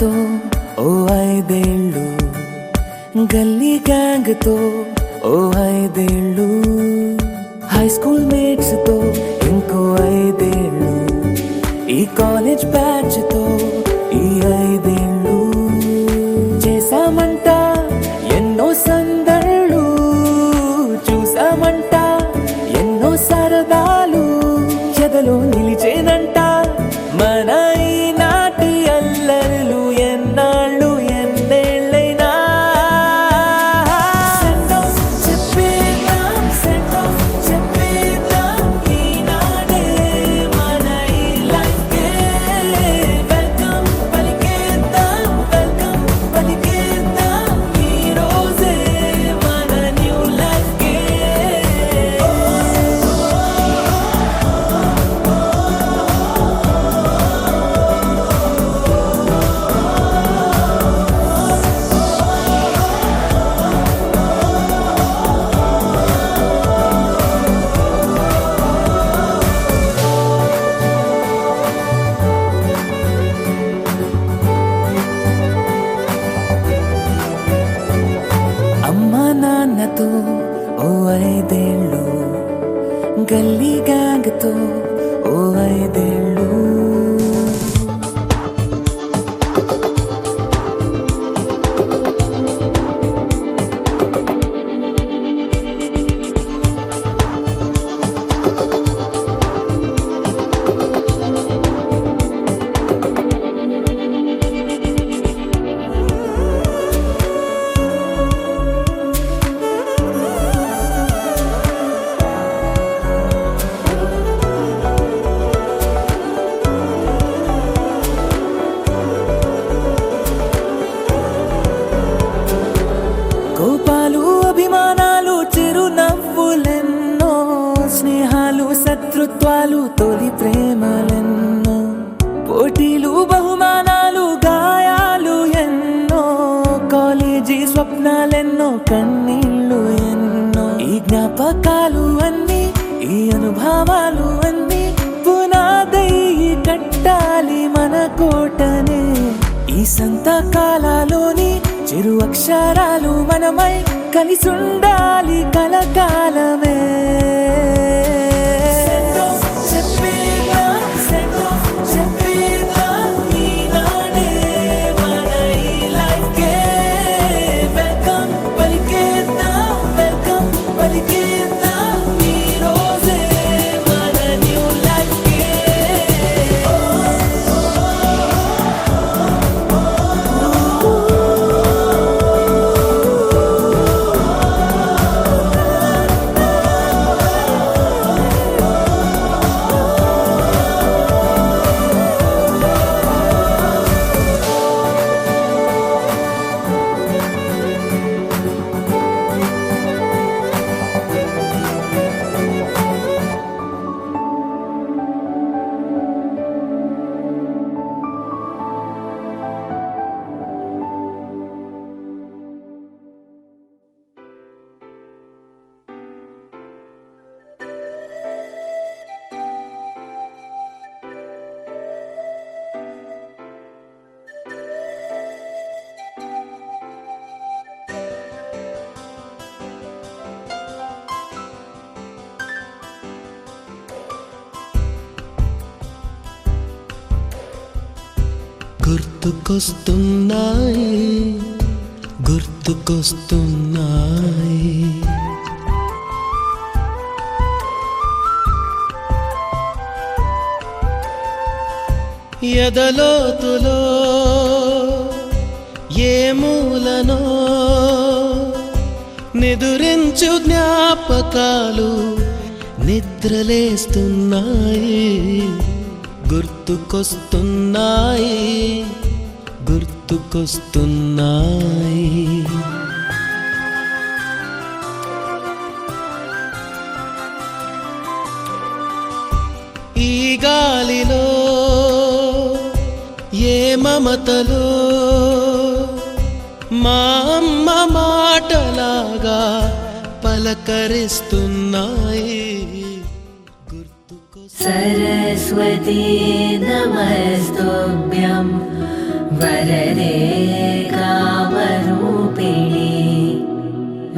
తో ఓ 5 ఏళ్ళు, గల్లీ గ్యాంగ్ తో ఓ 5 ఏళ్ళు, హై స్కూల్ మేట్స్ తో ఇంకో 5 ఏళ్ళు, ఈ కాలేజ్ బ్యాచ్ తో ఈ 5 ఏళ్ళు, చేసామంట ఎన్నో సందళ్ళు, చూసామంట ఎన్నో సరదాలు, ఎదలో నిలిచేనంట మన ఈనాటి అల్లర్లు, ఎన్నాళ్ళు ఎన్నేళ్ళైనా. సెండ్ ఆఫ్ చెప్పేద్దాం, సెండ్ ఆఫ్ చెప్పేద్దాం, ఈనాడే మన ఈ లైఫ్కే వెల్కమ్ పలికేద్దాం, వెల్కమ్ పలికేద్దాం, ఈ రోజే మన న్యూ లైఫ్కే. అమ్మా నాన్నతో ఓ 5 ఏళ్ళు, గల్లీ గ్యాంగ్ తో ఓ 5 ఏళ్ళు. కోపాలు అభిమానాలు చిరునవ్వులెన్నో, స్నేహాలు శత్రుత్వాలు తొలి ప్రేమలెన్నో, పోటీలు బహుమానాలు గాయాలు ఎన్నో, కాలేజీ స్వప్నాలెన్నో కన్నీళ్ళు ఎన్నో, ఈ జ్ఞాపకాలు అన్నీ ఈ అనుభవాలు అన్నీ పునాదై కట్టాలి మన కోటనే. ఈ సంతకాలలోని చిరు అక్షరాలు మనమై కలిసుండాలి కలకాలమే. సెండ్ ఆఫ్ చెప్పేద్దాం, సెండ్ ఆఫ్ చెప్పేద్దాం, ఈనాడే మన ఈ లైఫ్కే వెల్కమ్ పలికేద్దాం, వెల్కమ్ పలికేద్దాం, ఈ రోజే మన న్యూ లైఫ్కే. గుర్తుకొస్తున్నాయి, గుర్తుకొస్తున్నాయి, ఎదలోతులో ఏ మూలనో నిదురించు జ్ఞాపకాలు నిద్రలేస్తున్నాయి, గుర్తుకొస్తున్నాయి, గుర్తుకొస్తున్నాయి. ఈ గాలిలో ఏ మమతలో మా అమ్మ మాటలాగా పలకరిస్తున్నాయి, सरस्वती नमस्तुभ्यं वरदे कामरूपिणी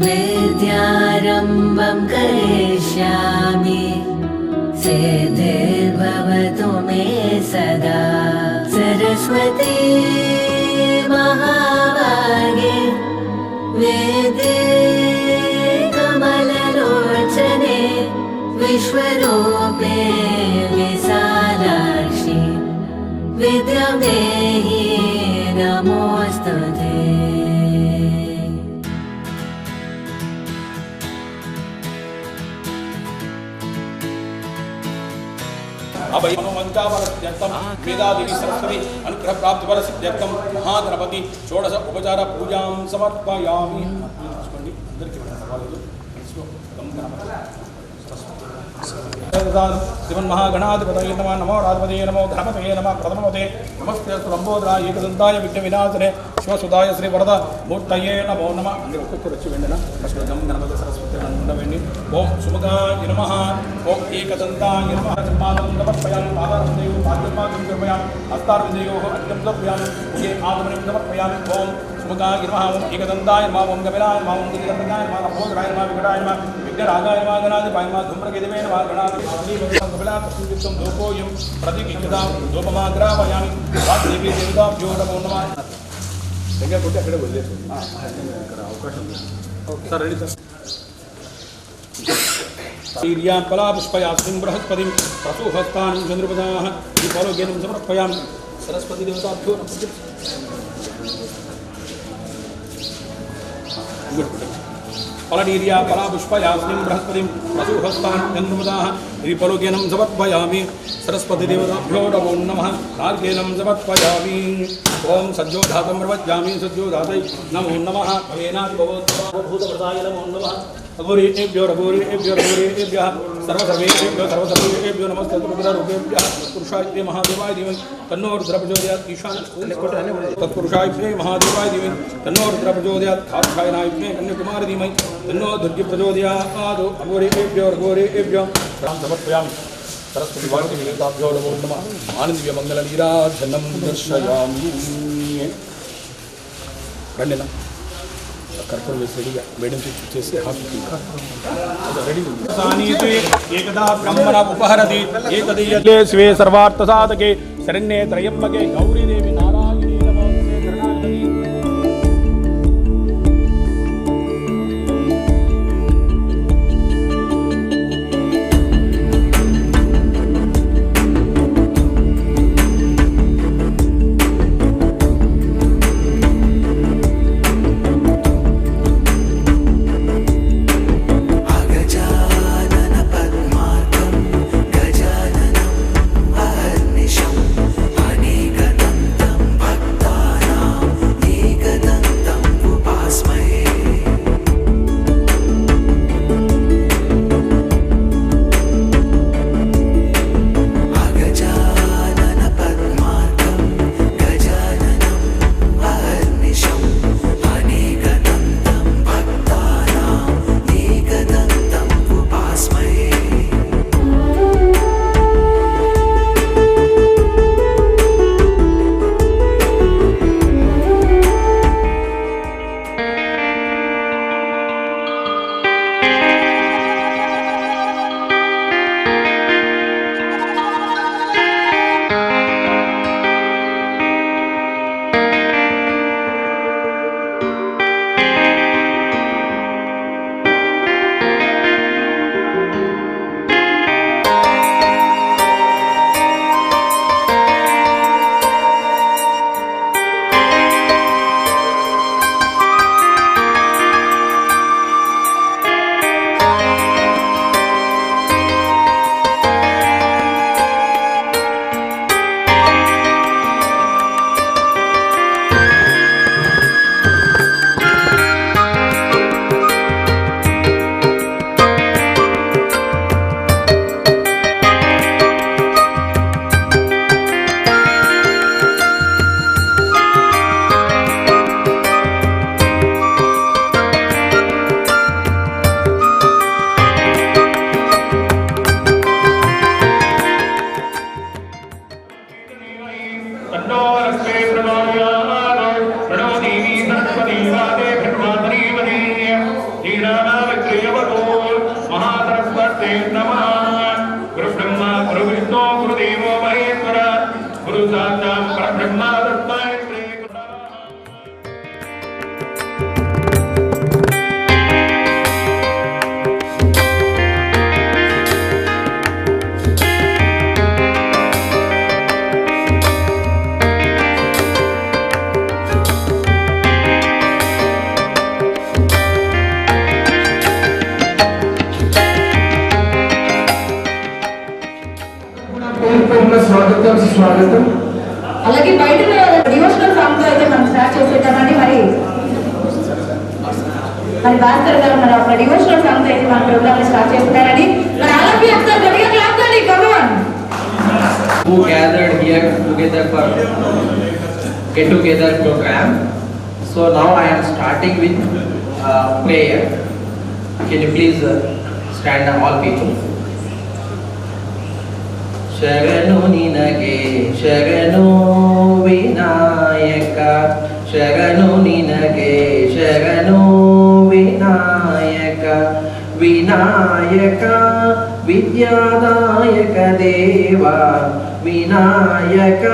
विद्यारम्भं करिष्यामि सिद्धिर्भवतु मे सदा सरस्वती महाभागे वेदे कमललोचने विश्वरूपे विशालाक्षि विद्यामेहि नमोऽस्तुते। अभय मनोवंचावरसिद्ध्यर्थं वेदादेवी सरस्वती अनुग्रह प्राप्ति वरसिद्ध्यर्थं महागणपति षोडश उपचार पूजां समर्पयामि। श्रीमन्महागणाधिपतये नमः। नमो राजपतये नमो गणपतये नमः। प्रथमपते नमस्ते लंबोदराय एकदन्ताय विघ्नविनाशने शिवसुधाय श्री वरद मूर्तये नमो नमः। गणपति सरस्वती ओम सुमुखाय नमः। ओम एकदन्ताय नमः। सम्मानं समर्पयामि। पादारविन्दयोः पाद्यपादं समर्पयामि। हस्तारविन्दयोः अर्घ्यं समर्पयामि। मुखे आगमनं समर्पयामि। ओम सुमुखाय नमः। ओम एकदन्ताय नमः। ओम गविराय नमः। ओम गिरिधराय नमः। लंबोदराय नमः। विकटाय नमः। विघ्नराजाय नमः। गणाधिपाय नमः। धूम्रकेतवे नमः। गणाधिपतिं धूपोऽयं प्रतिकिञ्चितां धूपमाग्रापयामि। वाग्देवी देवताभ्यो नमो नमः। దగ్గర కొట్టి అక్కడే వదిలేసి ఇక్కడ అవకాశం ఉంది సార్ రెడీ సార్ శ్రీర్యాం ఫలాపుష్పయాస్మిన్ బృహస్పతిం ప్రసూహస్థానం చంద్రపదాః ఈ పరోగ్యం సమర్పయామి సరస్వతి దేవతాభ్యో फलनीर्या फलापुष्पयास्मिन् बृहस्पतिं प्रसूहस्थानं चन्द्रमदाः श्रीफलोकेनं समर्पयामि सरस्वती देवताभ्यो नमो नमः। नारिकेलं समर्पयामि। ओं सज्जोधातं प्रवज्जामि सज्जोधातै नमो नमः। भवेनादिभवोद्भूतव्रताय नमो नमः। अघोरेभ्यो रघोरेभ्यः सर्वसर्वेभ्यो नमस्ते रुद्ररूपेभ्यः तत्पुरुषाय महादेवाय धीमहि तन्नो रुद्रः प्रचोदयात्। ईशान तत्पुरुषाय महादेवाय धीमहि तन्नो रुद्रः प्रचोदयात्। खारुषायनाय कन्याकुमारी धीमहि तन्नो दुर्गे प्रचोदयात्। अघोरेभ्यो रघोरेभ्यो राम समर्पयामि सरस्वती वाक्य देवताभ्यो नमो नमः। आनन्दीय मंगललीलाधनं दर्शयामि। రండినా कर्पूर वेसरेडिगा मेडम चूसे हाकि रेडी सानीते एकदा ब्रह्मण उपहरति एकदीयते स्वे सर्वार्थ साधके शरण्ये त्रयंबके गौरी देवी नारायणी नमोस्ते गणाधिपति। तन्नो रस्ते प्रदाय साक्षात् परब्रह्म तस्मै श्री స్వాగతం. అలాగే బయట డివోషనల్ సాంగ్ తో అయితే మనం స్టార్ట్ చేసేద్దామండి. మరి భాస్కర్ గారు మరి ఒక డివోషనల్ సాంగ్ తో అయితే మన ప్రోగ్రామ్ స్టార్ట్ చేస్తున్నారని మరి అలాగే ఒకసారి గట్టిగా క్లాప్ చేయండి. Come on. Who gathered here together for get together program. So now I am starting with prayer. Can you please stand up, all people? ಶರಣು ನಿನಗೆ ಶರಣು ವಿನಾಯಕ, ಶರಣು ನಿನಗೆ ಶರಣು ವಿನಾಯಕ, ವಿನಾಯಕ ವಿದ್ಯಾದಾಯಕ ದೇವ, ವಿನಾಯಕ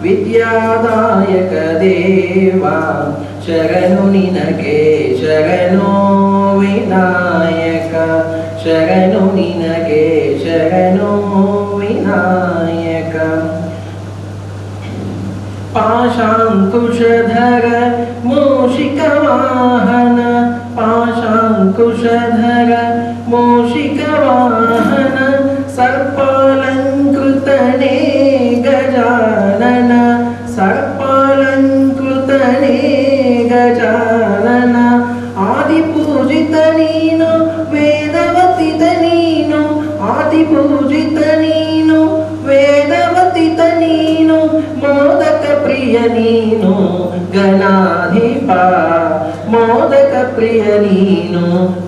ವಿದ್ಯಾದಾಯಕ ದೇವ, ಶರಣು ನಿನಗೆ ಶರಣು ವಿನಾಯಕ, ಶರಣು ನಿನಗೆ ಶರಣು ವಿನಾಯಕ. ಪಾಶಾಂಕುಶಧರ ಮೂಷಿಕ ವಾಹನ, ಪಾಶಾಂಕುಶಧರ ಮೂಷಿಕ ವಾಹನ, ಸರ್ಪಾಲಂಕೃತನೇ ಗಜಾನನ, ಸರ್ಪಾಲಂಕೃತನೇ ಗಜಾನನ, ಆದಿಪೂಜಿತ ನೀನು ವೇದವತಿತ ನೀನು, ಆದಿಪೂಜಿತ ನೀನು ವೇದವತಿತ ನೀನು, ಮೋದಕ ಪ್ರಿಯ ನೀನು ಗಣಾಧಿಪ, ಮೋದಕ ಪ್ರಿಯ ನೀನು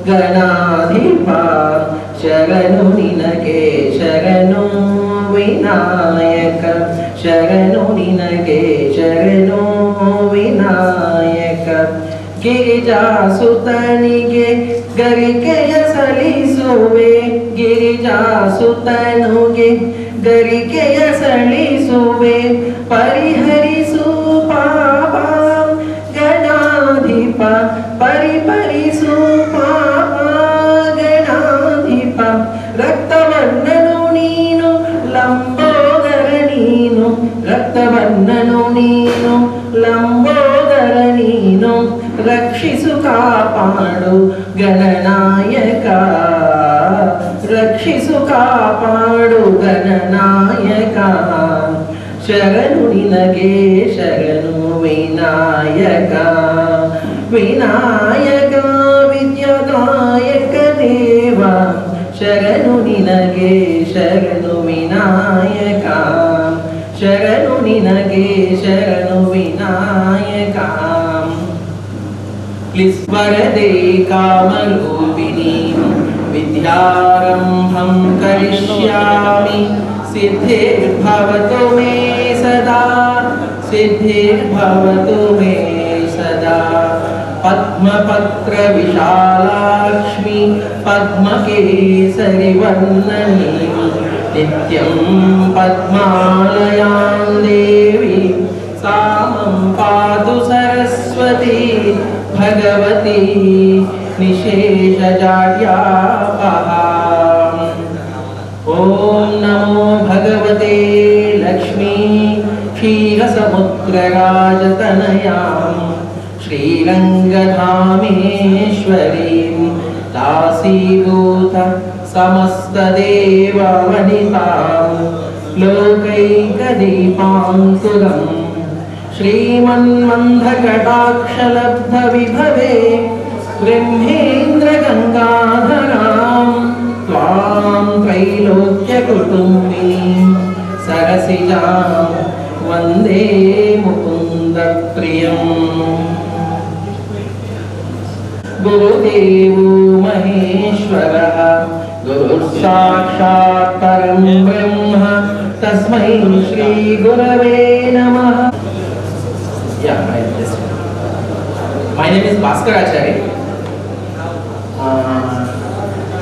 ಗಣಾಧಿಪ, ಶರಣು ನಿನಗೆ ಶರಣು ವಿನಾಯಕ, ಶರಣು ನಿನಗೆ ಶರಣು ವಿನಾಯಕ. ಗಿರಿಜಾಸುತನಿಗೆ ಗರಿಕೆಯ ಸಲ್ಲಿಸುವೆ, ಗಿರಿಜಾಸುತನುಗೆ ಗರಿಕೆಯ ಸಲ್ಲಿಸುವೆ, ಪರಿಹರಿಸು ಪಾಪ ಗಣಾಧಿಪ, ಪರಿಪರಿಸು ಪಾಪ ಗಣಾಧಿಪ, ರಕ್ತವರ್ಣನು ನೀನು ಲಂಬೋದರ ನೀನು, ರಕ್ತವರ್ಣನು ನೀನು ಲಂಬೋದರ ನೀನು, ರಕ್ಷಿಸು ಕಾಪಾಡು ಗಣನಾಯಕ, ರಕ್ಷಿಸು ಕಾಪಾಡು ಗಣನಾಯಕ, ಶರಣು ನಿನಗೆ ಶರಣು ವಿನಾಯಕ, ವಿನಾಯಕ ವಿದ್ಯಾದಾಯಕ ದೇವ, ಶರಣು ನಿನಗೆ ಶರಣು ವಿನಾಯಕ, ಶರಣು ನಿನಗೆ ಶರಣು ವಿನಾಯಕ. ಪ್ಲೀಸ್ ವರದೆ ಕಾಮರೂಪಿಣಿ ವಿದ್ಯಾರಂಭಂ ಕರಿಷ್ಯಾಮಿ, ಸಿದ್ಧಿರ್ಭವತು ಮೇ ಸದಾ, ಸಿದ್ಧಿರ್ಭವತು ಮೇ ಸದಾ. ಪದ್ಮಪತ್ರ ವಿಶಾಲಾಕ್ಷ್ಮಿ ಪದ್ಮಕೇಸರಿ ವರ್ಣನಿ, ನಿತ್ಯಂ ಪದ್ಮಾಲಯಾಂ ದೇವಿ, ಸಾಮಂ ಪಾತು ಸರಸ್ವತಿ ಭಗವತಿ ನಿಶೇಷಜಾಡ್ಯಾಪಹ. ಓಂ ನಮೋ ಭಗವತೆ ಲಕ್ಷ್ಮೀ ಕ್ಷೀರಸಮುದ್ರರಾಜತನಯಾಂ ಶ್ರೀರಂಗಧಾಮೇಶ್ವರೀಂ ದಾಸೀಭೂತ ಸಮಸ್ತದೇವವನಿತಾಂ ಲೋಕೈಕದೀಪಾಂಕುರಂ श्रीमन्मन्धकटाक्षलब्धविभवे ब्रह्मेन्द्रगङ्गाधरां त्वां त्रैलोक्यकुटुम्बिनीं सरसिजां वन्दे मुकुन्दप्रियम्. गुरुदेवो महेश्वरः गुरुसाक्षात् परं ब्रह्म तस्मै श्री गुरवे नमः. Yeah, right. Yes. My name is Bhaskar Acharya.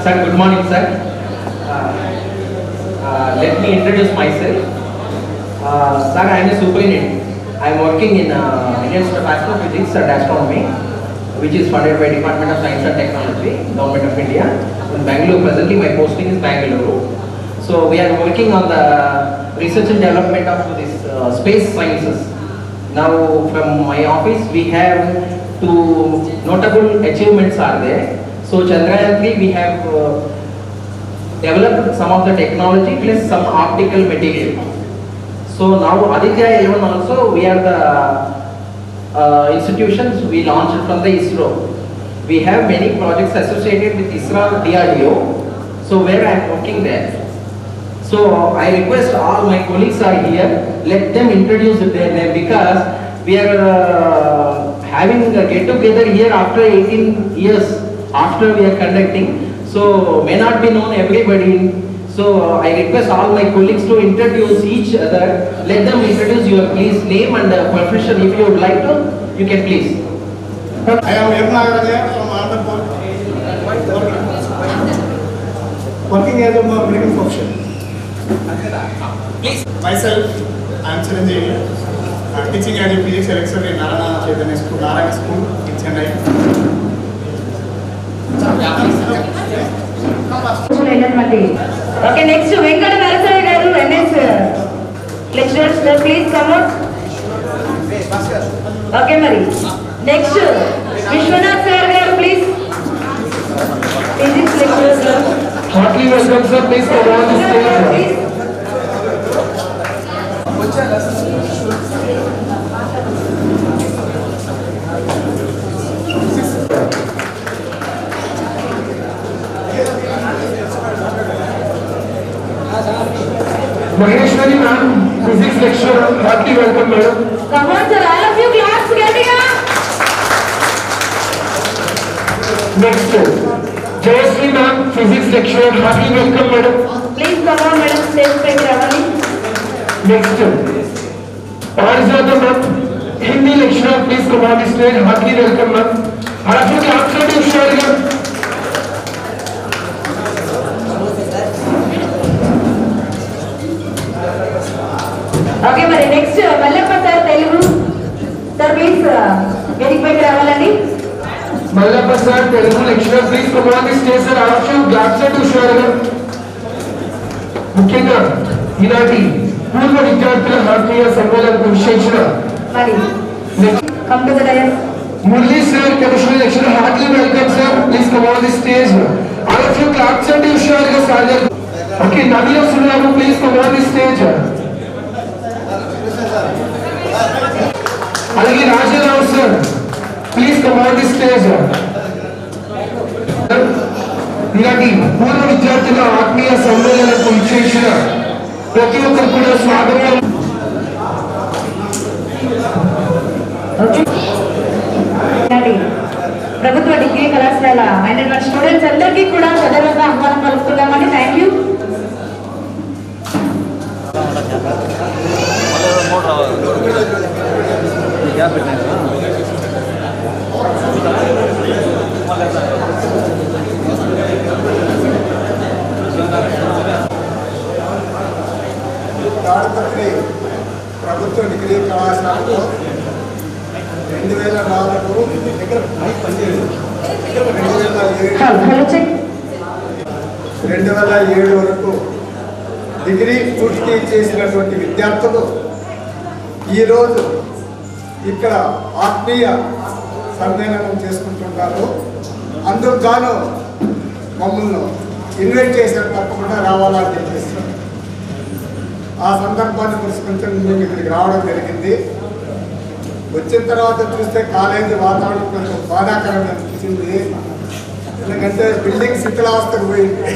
Sir, good morning, sir. Let me introduce myself. Sir, I am a superintendent. I am working in Indian Institute of Astrophysics and Astronomy, which is funded by Department of Science and Technology, Government of India. In Bangalore, presently my posting is Bangalore. So we are working on the research and development of this space sciences. Now from my office we have two notable achievements are there. So Chandrayaan-3 we have developed some of the technology plus some optical material. So now Aditya 11 also we are the institutions we launched from the ISRO. We have many projects associated with ISRO DRDO. So where I am working there. So I request all my colleagues are here. Let them introduce their name because we are having a get together here after 18 years after we are conducting. So may not be known everybody. So I request all my colleagues to introduce each other. Let them introduce your please name and profession. If you would like to, you can please. I am Yarnagaraja from Andhra Pradesh. Working as a medical professional. Myself, I am Chiranjeevi. Teaching as a physics lecturer in Narayana Chaitanya School, Narayana School in Chennai. Okay, next Venkata Narasara garu, NS lecturers, please come out. Okay, Mari. Next Vishwanath sir garu, please. Physics lecturers. Heartily welcome, sir. Please come on the stage. Please. Maheshwari ma'am, physics lecturer. Heartily welcome, madam. Come on, sir. All of you claps together. Next, Jayashree ma'am, physics lecturer. Heartily welcome, madam. Please come on, madam. Stage पे Ravani. Next, Parijata ma'am, Hindi lecturer. Please come on the stage. Heartily welcome, ma'am. All of you claps for Vishwanath ma'am. Okay, మరి next Mallappa sir Telugu sir please వేదిక పైకి రావాలండి. Mallappa sir, Telugu lecturer. Please come on the stage, sir. All of you claps for Vishwanath. ముఖ్యంగా ఈనాటి పూర్వ విద్యార్థుల ఆత్మీయ సమ్మేళనకు విశేషణ మరి come to the dais. Murli sir, chemistry lecturer. Heartily welcome, sir. Please come on the stage. All of you claps for Vishwanath sir. Okay, Navya Sulamu, please come on the stage. అలాగే Rajarao sir, please come on the stage. ఇలాంటి పూర్వ విద్యార్థుల ఆత్మీయ సమ్మేళనకు విచ్చేసిన ప్రతి ఒక్కరు కూడా స్వాగతం. ప్రభుత్వ డిగ్రీ కళాశాల అయినటువంటి స్టూడెంట్స్ అందరికీ కూడా సదరంగా ఆహ్వానం పలుకుతున్నామని. Thank you. తాడిపత్రి ప్రభుత్వ డిగ్రీ కళాశాలలో 2007 వరకు డిగ్రీ పూర్తి చేసినటువంటి విద్యార్థులు ఈరోజు ఇక్కడ ఆత్మీయ సమ్మేళనం చేసుకుంటున్నారు. అందుకు గాను మమ్మల్ని ఇన్వైట్ చేసిన తప్పకుండా రావాలని చెప్పేసి ఆ సందర్భాన్ని పురస్కరించుకొని మేము ఇక్కడికి రావడం జరిగింది. వచ్చిన తర్వాత చూస్తే కాలేజీ వాతావరణం కొంచెం బాధాకరంగా అనిపించింది. ఎందుకంటే బిల్డింగ్ శిథిలావస్థకు పోయింది.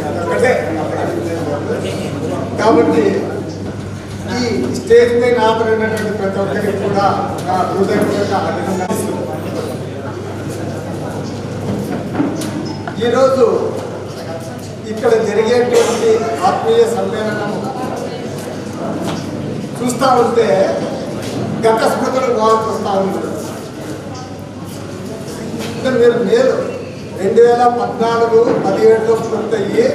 అదొకటే కాబట్టి ఈ స్టేజ్ పైన ఆపరైనటువంటి ప్రతి ఒక్కరికి కూడా నా హృదయపూర్వక అభినందనలు. ఈరోజు ఇక్కడ జరిగేటువంటి ఆత్మీయ సమ్మేళనం చూస్తూ ఉంటే గత స్మృతులు బాగుంటూ వస్తూ ఉంటుంది. అంటే మీరు 2014-17లో పూర్తయ్యి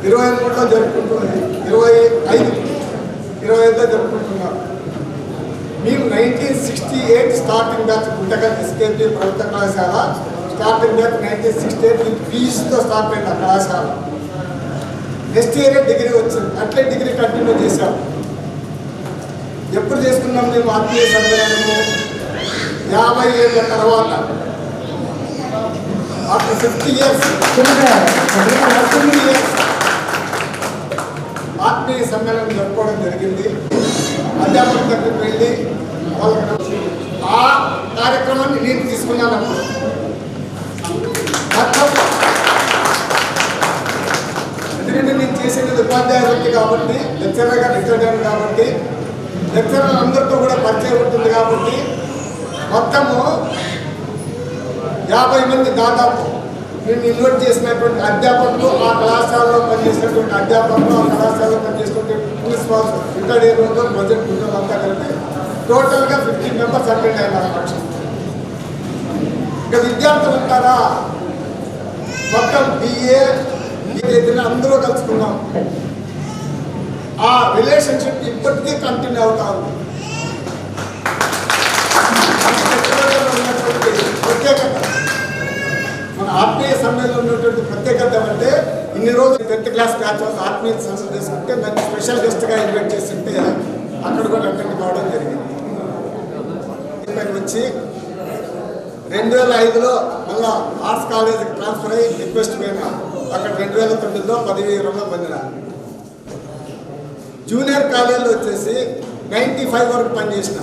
23లో జరుపుకుంటుంది, 25 జరుపుకుంటున్నారు. మేము 1968 స్టార్టింగ్ బ్యాచ్ గుంటకల్ ఎస్కేపీ ప్రభుత్వ కళాశాల స్టార్టింగ్ బ్యాచ్ 1968 విత్ ఫీజుతో స్టార్ట్ అయింది ఆ కళాశాల. నెక్స్ట్ ఇయరే డిగ్రీ వచ్చింది, అట్లే డిగ్రీ కంటిన్యూ చేశాం. ఎప్పుడు చేసుకున్నాం మేము ఆత్మీయ సమ్మేళనము? 50 ఏళ్ళ తర్వాత, ఆఫ్టర్ 50 years ఆత్మీయ సమ్మేళనం జరుపుకోవడం జరిగింది. అధ్యాపకుల దగ్గరికి వెళ్ళి వాళ్ళకి ఆ కార్యక్రమాన్ని నేను తీసుకున్నాను. ఎందుకంటే నేను చేసేది ఉపాధ్యాయ వృత్తి కాబట్టి, లెక్చరర్గా రిటైర్డ్ అయ్యాను కాబట్టి, లెక్చరర్ అందరితో కూడా పరిచయం ఉంటుంది కాబట్టి మొత్తము 50 మంది దాదాపు నేను ఇన్వైట్ చేసినటువంటి అధ్యాపకులు, ఆ కళాశాలలో పనిచేసినటువంటి అధ్యాపకులు, ఆ కళాశాలలో పనిచేసినటువంటి ప్రిన్సిపాల్స్, రిటైర్డ్ అయిన రోజు ప్రజెంట్ ఉద్యోగులు అంతా కలిపి టోటల్గా 15 మెంబర్స్ అటెండ్ అయినారు ఫంక్షన్. ఇక విద్యార్థులు ఉంటారా, మొత్తం BA అందరూ కలుసుకున్నాం. ఆ రిలేషన్షిప్ ఇప్పటికీ కంటిన్యూ అవుతా ఉంది. ప్రత్యేకత, మన ఆత్మీయ సమ్మేళనంలో ఉన్నటువంటి ప్రత్యేకత అంటే ఇన్ని రోజులు 10th క్లాస్ బ్యాచ్ ఆత్మీయ సంస్థ చేసుకుంటే మంచి స్పెషల్ గెస్ట్గా ఇన్వైట్ చేస్తుంటే అక్కడ కూడా అటెండ్ కావడం జరిగింది. వచ్చి 2005లో మళ్ళా ఆర్ట్స్ కాలేజీకి ట్రాన్స్ఫర్ అయ్యి రిక్వెస్ట్ పోయినా. అక్కడ 2009లో పదవి విరమణ పొందిన. జూనియర్ కాలేజీలో వచ్చేసి 95 వరకు పనిచేసిన.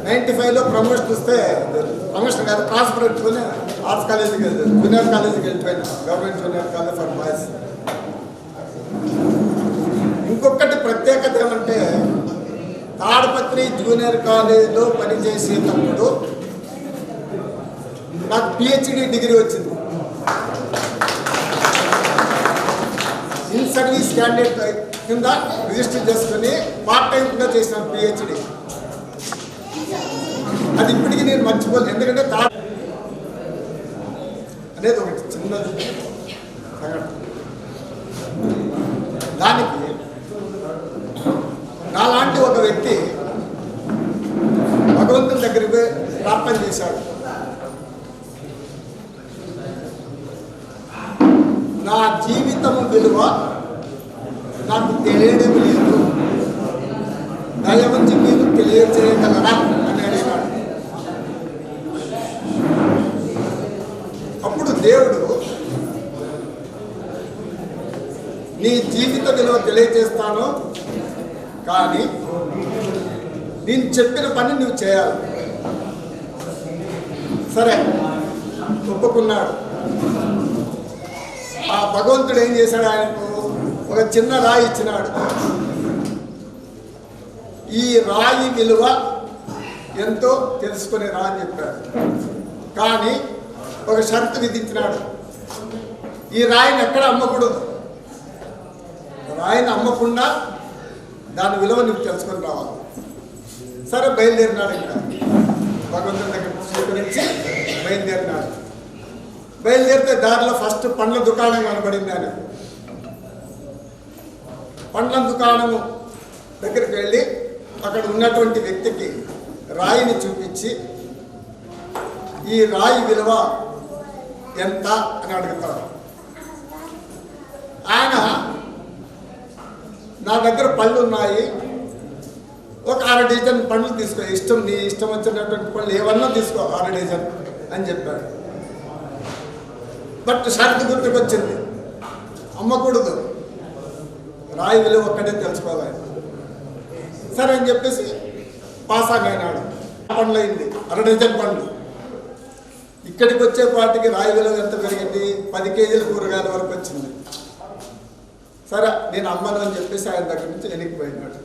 95లో ప్రమోషన్ వస్తే, ప్రమోషన్ కాదు ట్రాన్స్ఫర్ పెట్టుకుని ఆర్ట్స్ కాలేజీకి జూనియర్ కాలేజీకి వెళ్ళిపోయినా, government junior college for boys. ఇంకొకటి ప్రత్యేకత ఏమంటే, తాడపత్రి జూనియర్ కాలేజీలో పనిచేసేటప్పుడు నాకు PhD డిగ్రీ వచ్చింది. ఇన్ సర్వీస్ క్యాండిడేట్ కింద రిజిస్టర్ చేసుకుని పార్ట్ టైంగా చేసినాను PhD. అది ఇప్పటికీ నేను మర్చిపోలేదు. ఎందుకంటే అనేది ఒకటి చిన్న దానికి నాలాంటి ఒక వ్యక్తి భగవంతుని దగ్గరికి ప్రార్థన చేశాడు. నా జీవితం విలువ నాకు తెలియడం లేదు, దయవంచి మీరు తెలియజేయగలరా అని అడిగాడు. అప్పుడు దేవుడు నీ జీవిత విలువ తెలియజేస్తాను, కానీ నేను చెప్పిన పని నువ్వు చేయాలి. సరే ఒప్పుకున్నాడు. ఆ భగవంతుడు ఏం చేశాడు, ఆయనకు ఒక చిన్న రాయి ఇచ్చినాడు. ఈ రాయి విలువ ఎంతో తెలుసుకునే రా అని చెప్పాడు. కానీ ఒక షరతు విధించినాడు, ఈ రాయిని ఎక్కడ అమ్మకూడదు, రాయిని అమ్మకుండా దాని విలువ నువ్వు తెలుసుకొని రావాలి. సరే బయలుదేరినాడు. ఇంకా భగవంతుని దగ్గర స్వీకరించి బయలుదేరినాడు. బయలుదేరితే దారిలో ఫస్ట్ పండ్ల దుకాణం కనబడింది. ఆయన పండ్ల దుకాణము దగ్గరికి వెళ్ళి అక్కడ ఉన్నటువంటి వ్యక్తికి రాయిని చూపించి ఈ రాయి విలువ ఎంత అని అడుగుతాడు. ఆయన నా దగ్గర పళ్ళు ఉన్నాయి, ఒక 6 డజన్ పండ్లు తీసుకో, నీ ఇష్టం వచ్చినటువంటి పళ్ళు ఏమన్నా తీసుకో 6 డజన్ అని చెప్పాడు. బట్ షరతు గుర్తుకొచ్చింది, అమ్మకూడదు, రాయి విలువ ఒక్కటే తెలుసుకోవాలి. సరే అని చెప్పేసి పాసాగ్ అయినాడు. పండ్లు అయింది 6 డజన్ పండ్లు. ఇక్కడికి వచ్చే పాటికి రాయి విలువ ఎంత పెరిగింది, 10 కేజీల కూరగాయల వరకు వచ్చింది. సరే నేను అమ్మను అని చెప్పేసి ఆయన దగ్గర నుంచి వెనక్కిపోయినాడు.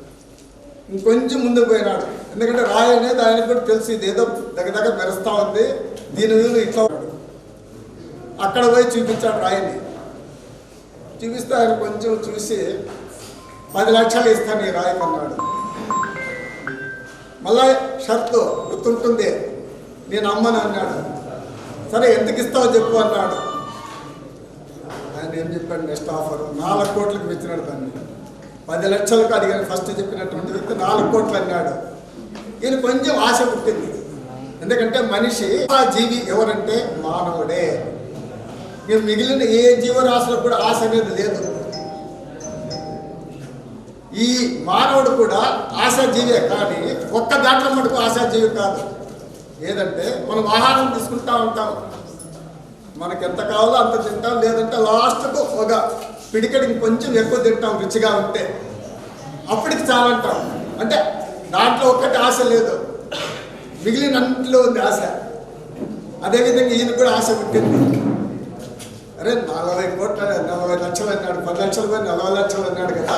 ఇంకొంచెం ముందుకు పోయినాడు. ఎందుకంటే రాయి అనేది ఆయనకు కూడా తెలుసు, ఇది ఏదో దగ్గర మెరుస్తూ ఉంది, దీని విలువ ఇట్లా. అక్కడ పోయి చూపించాడు రాయిని. చూపిస్తే ఆయన కొంచెం చూసి 10 లక్షలు ఇస్తాను ఈ రాయి అన్నాడు. మళ్ళా షర్తు గుర్తుంటుంది, నేను అమ్మను అన్నాడు. సరే ఎందుకు ఇస్తావో చెప్పు అన్నాడు. ఆయన ఏం చెప్పాడు నెక్స్ట్ ఆఫర్ 4 కోట్లకు ఇచ్చినాడు దాన్ని. 10 లక్షలకు అడిగాను ఫస్ట్ చెప్పినటువంటి వ్యక్తి 4 కోట్లు అన్నాడు. ఈయన కొంచెం ఆశ పుట్టింది. ఎందుకంటే మనిషి ఆ జీవి ఎవరంటే మానవుడే. ఇక మిగిలిన ఏ జీవరాశులకు కూడా ఆశ అనేది లేదు. ఈ మానవుడు కూడా ఆశాజీవే, కానీ ఒక్క దాంట్లో మటుకు ఆశాజీవి కాదు. ఏదంటే మనం ఆహారం తీసుకుంటా ఉంటాం, మనకు ఎంత కావాలో అంత తింటాం, లేదంటే లాస్ట్కు ఒక పిడికడికి కొంచెం ఎక్కువ తింటాం రుచిగా ఉంటే, అప్పటికి చాలంటాం. అంటే దాంట్లో ఒక్కటి ఆశ లేదు, మిగిలినంట్లో ఉంది ఆశ. అదేవిధంగా ఈయన కూడా ఆశ పుట్టింది. అరే 40 కోట్ల 40 లక్షలు అన్నాడు, 10 లక్షలు పోయి 40 లక్షలు అన్నాడు కదా,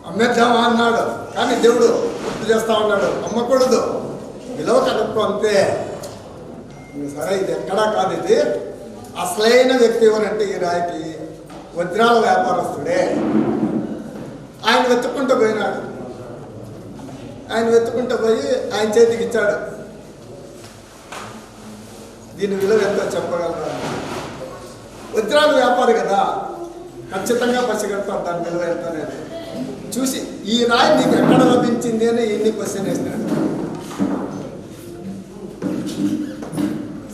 అమ్మేద్దామా అన్నాడు. కానీ దేవుడు గుర్తు చేస్తా ఉన్నాడు, అమ్మకూడదు, విలువ కనుక్కో అంతే. సరే ఇది ఎక్కడా కాదు, ఇది అసలైన వ్యక్తి ఎవరంటే ఈ రాయికి వజ్రాల వ్యాపారస్తుడే. ఆయన వెతుక్కుంటూ పోయినాడు. ఆయన వెతుక్కుంటూ పోయి ఆయన చేతికి ఇచ్చాడు. దీని విలువ ఎంతో చెప్పగలరా? వజ్రాల వ్యాపారి కదా, ఖచ్చితంగా పసిగడతారు దాని విలువ ఎంత అనేది. చూసి ఈ రాయి నీకు ఎక్కడ లభించింది అని ఎన్ని క్వశ్చన్ వేసినాడు.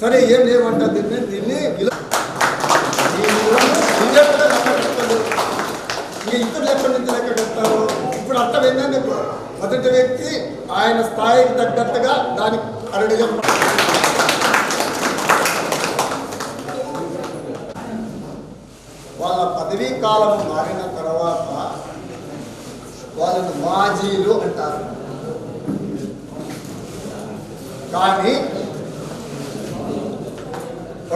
సరే ఏం లేమంటా దీన్ని విలువ నువ్వే కూడా లెక్క కడతాడు, ఇంకా ఇతరులు ఎక్కడి నుంచి లెక్క కడతారు. ఇప్పుడు అర్థం ఏంటంటే మొదటి వ్యక్తి ఆయన స్థాయికి తగ్గట్టుగా దానికి అరడిగా వాళ్ళ పదవీ కాలం మారిన తర్వాత వాళ్ళని మాజీలు అంటారు. కానీ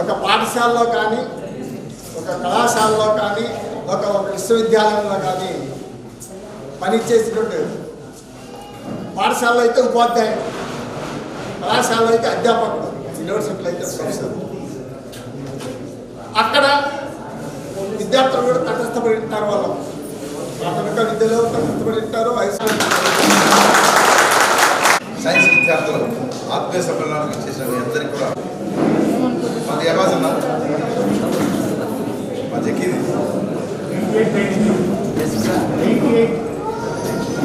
ఒక పాఠశాలలో కానీ, ఒక కళాశాలలో కానీ, ఒక విశ్వవిద్యాలయంలో కానీ పనిచేసినట్టు, పాఠశాలలో అయితే ఉపాధ్యాయుడు, కళాశాలలో అయితే అధ్యాపకుడు, యూనివర్సిటీలో అయితే ప్రొఫెసర్. అక్కడ విద్యార్థులు కూడా తటస్థపడి ఉంటారు. వాళ్ళు ప్రాథమిక విద్యలో తటస్థపడి ఉంటారు. సైన్స్ విద్యార్థులు ఆత్మీయ సమ్మేళనానికి చేసిన మీ అందరికీ కూడా మాది ఏమాసం మా చెక్కింది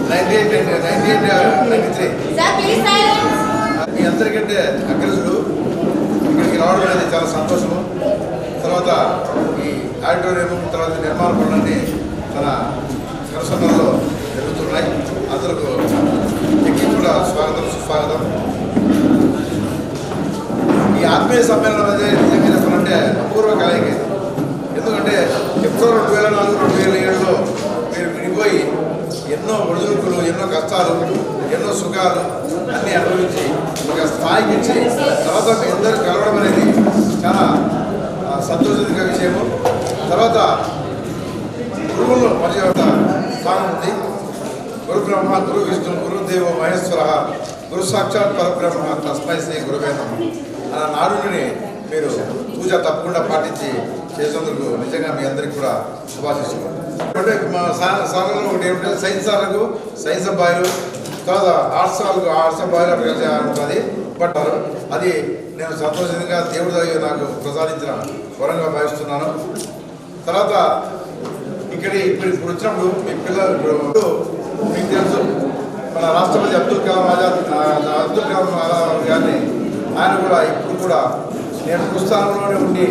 98-93 మీ అందరికంటే అగ్రసుడు ఇక్కడికి రావడం అనేది చాలా సంతోషము. తర్వాత ఈ ఆడిటోరియం తర్వాత నిర్మాణ పనులన్నీ తన సరసనలో జరుగుతున్నాయి. అందరికీ చెక్కి కూడా స్వాగతం సుస్వాగతం. ఈ ఆత్మీయ సమ్మేళనం అనేది నిజంగా చెప్పాలంటే అపూర్వ కలయిక. ఎందుకంటే ఎప్పుడో 2004-2007లో మీరు విడిపోయి ఎన్నో ఒడిదుడుకులు, ఎన్నో కష్టాలు, ఎన్నో సుఖాలు అన్నీ అనుభవించి ఒక స్థాయికి ఇచ్చి తర్వాత మీ అందరూ కలవడం అనేది చాలా సంతోషకర విషయము. తర్వాత గురువుల్లో మర్యాద స్థానం ఉంది. గురు బ్రహ్మ, గురు విష్ణు, గురుదేవ మహేశ్వర, గురు సాక్షాత్ పరబ్రహ్మ, తస్మై శ్రీ గురువే నమః అన్న నాడుని మీరు పూజ తప్పకుండా పాటించి చేసేందుకు నిజంగా మీ అందరికీ కూడా శుభాశిస్తున్నాను. అంటే మా సార్లలో ఒకటి ఏమిటంటే సైన్స్ సార్లకు సైన్స్ అబ్బాయిలు, తర్వాత ఆర్ట్స్ వాళ్ళకు ఆర్ట్స్ అబ్బాయిలు అక్కడ కలిసి ఉంటుంది. బట్ అది నేను సంతోషంగా దేవుడి దగ్గర నాకు ప్రసాదించిన వరంగా భావిస్తున్నాను. తర్వాత ఇప్పుడు వచ్చినప్పుడు మీ పిల్లలు మీకు తెలుసు, మన రాష్ట్రపతి అబ్దుల్ కలాం గారిని ఆయన కూడా ఇప్పుడు కూడా నేను గురుస్థానంలోనే ఉండి,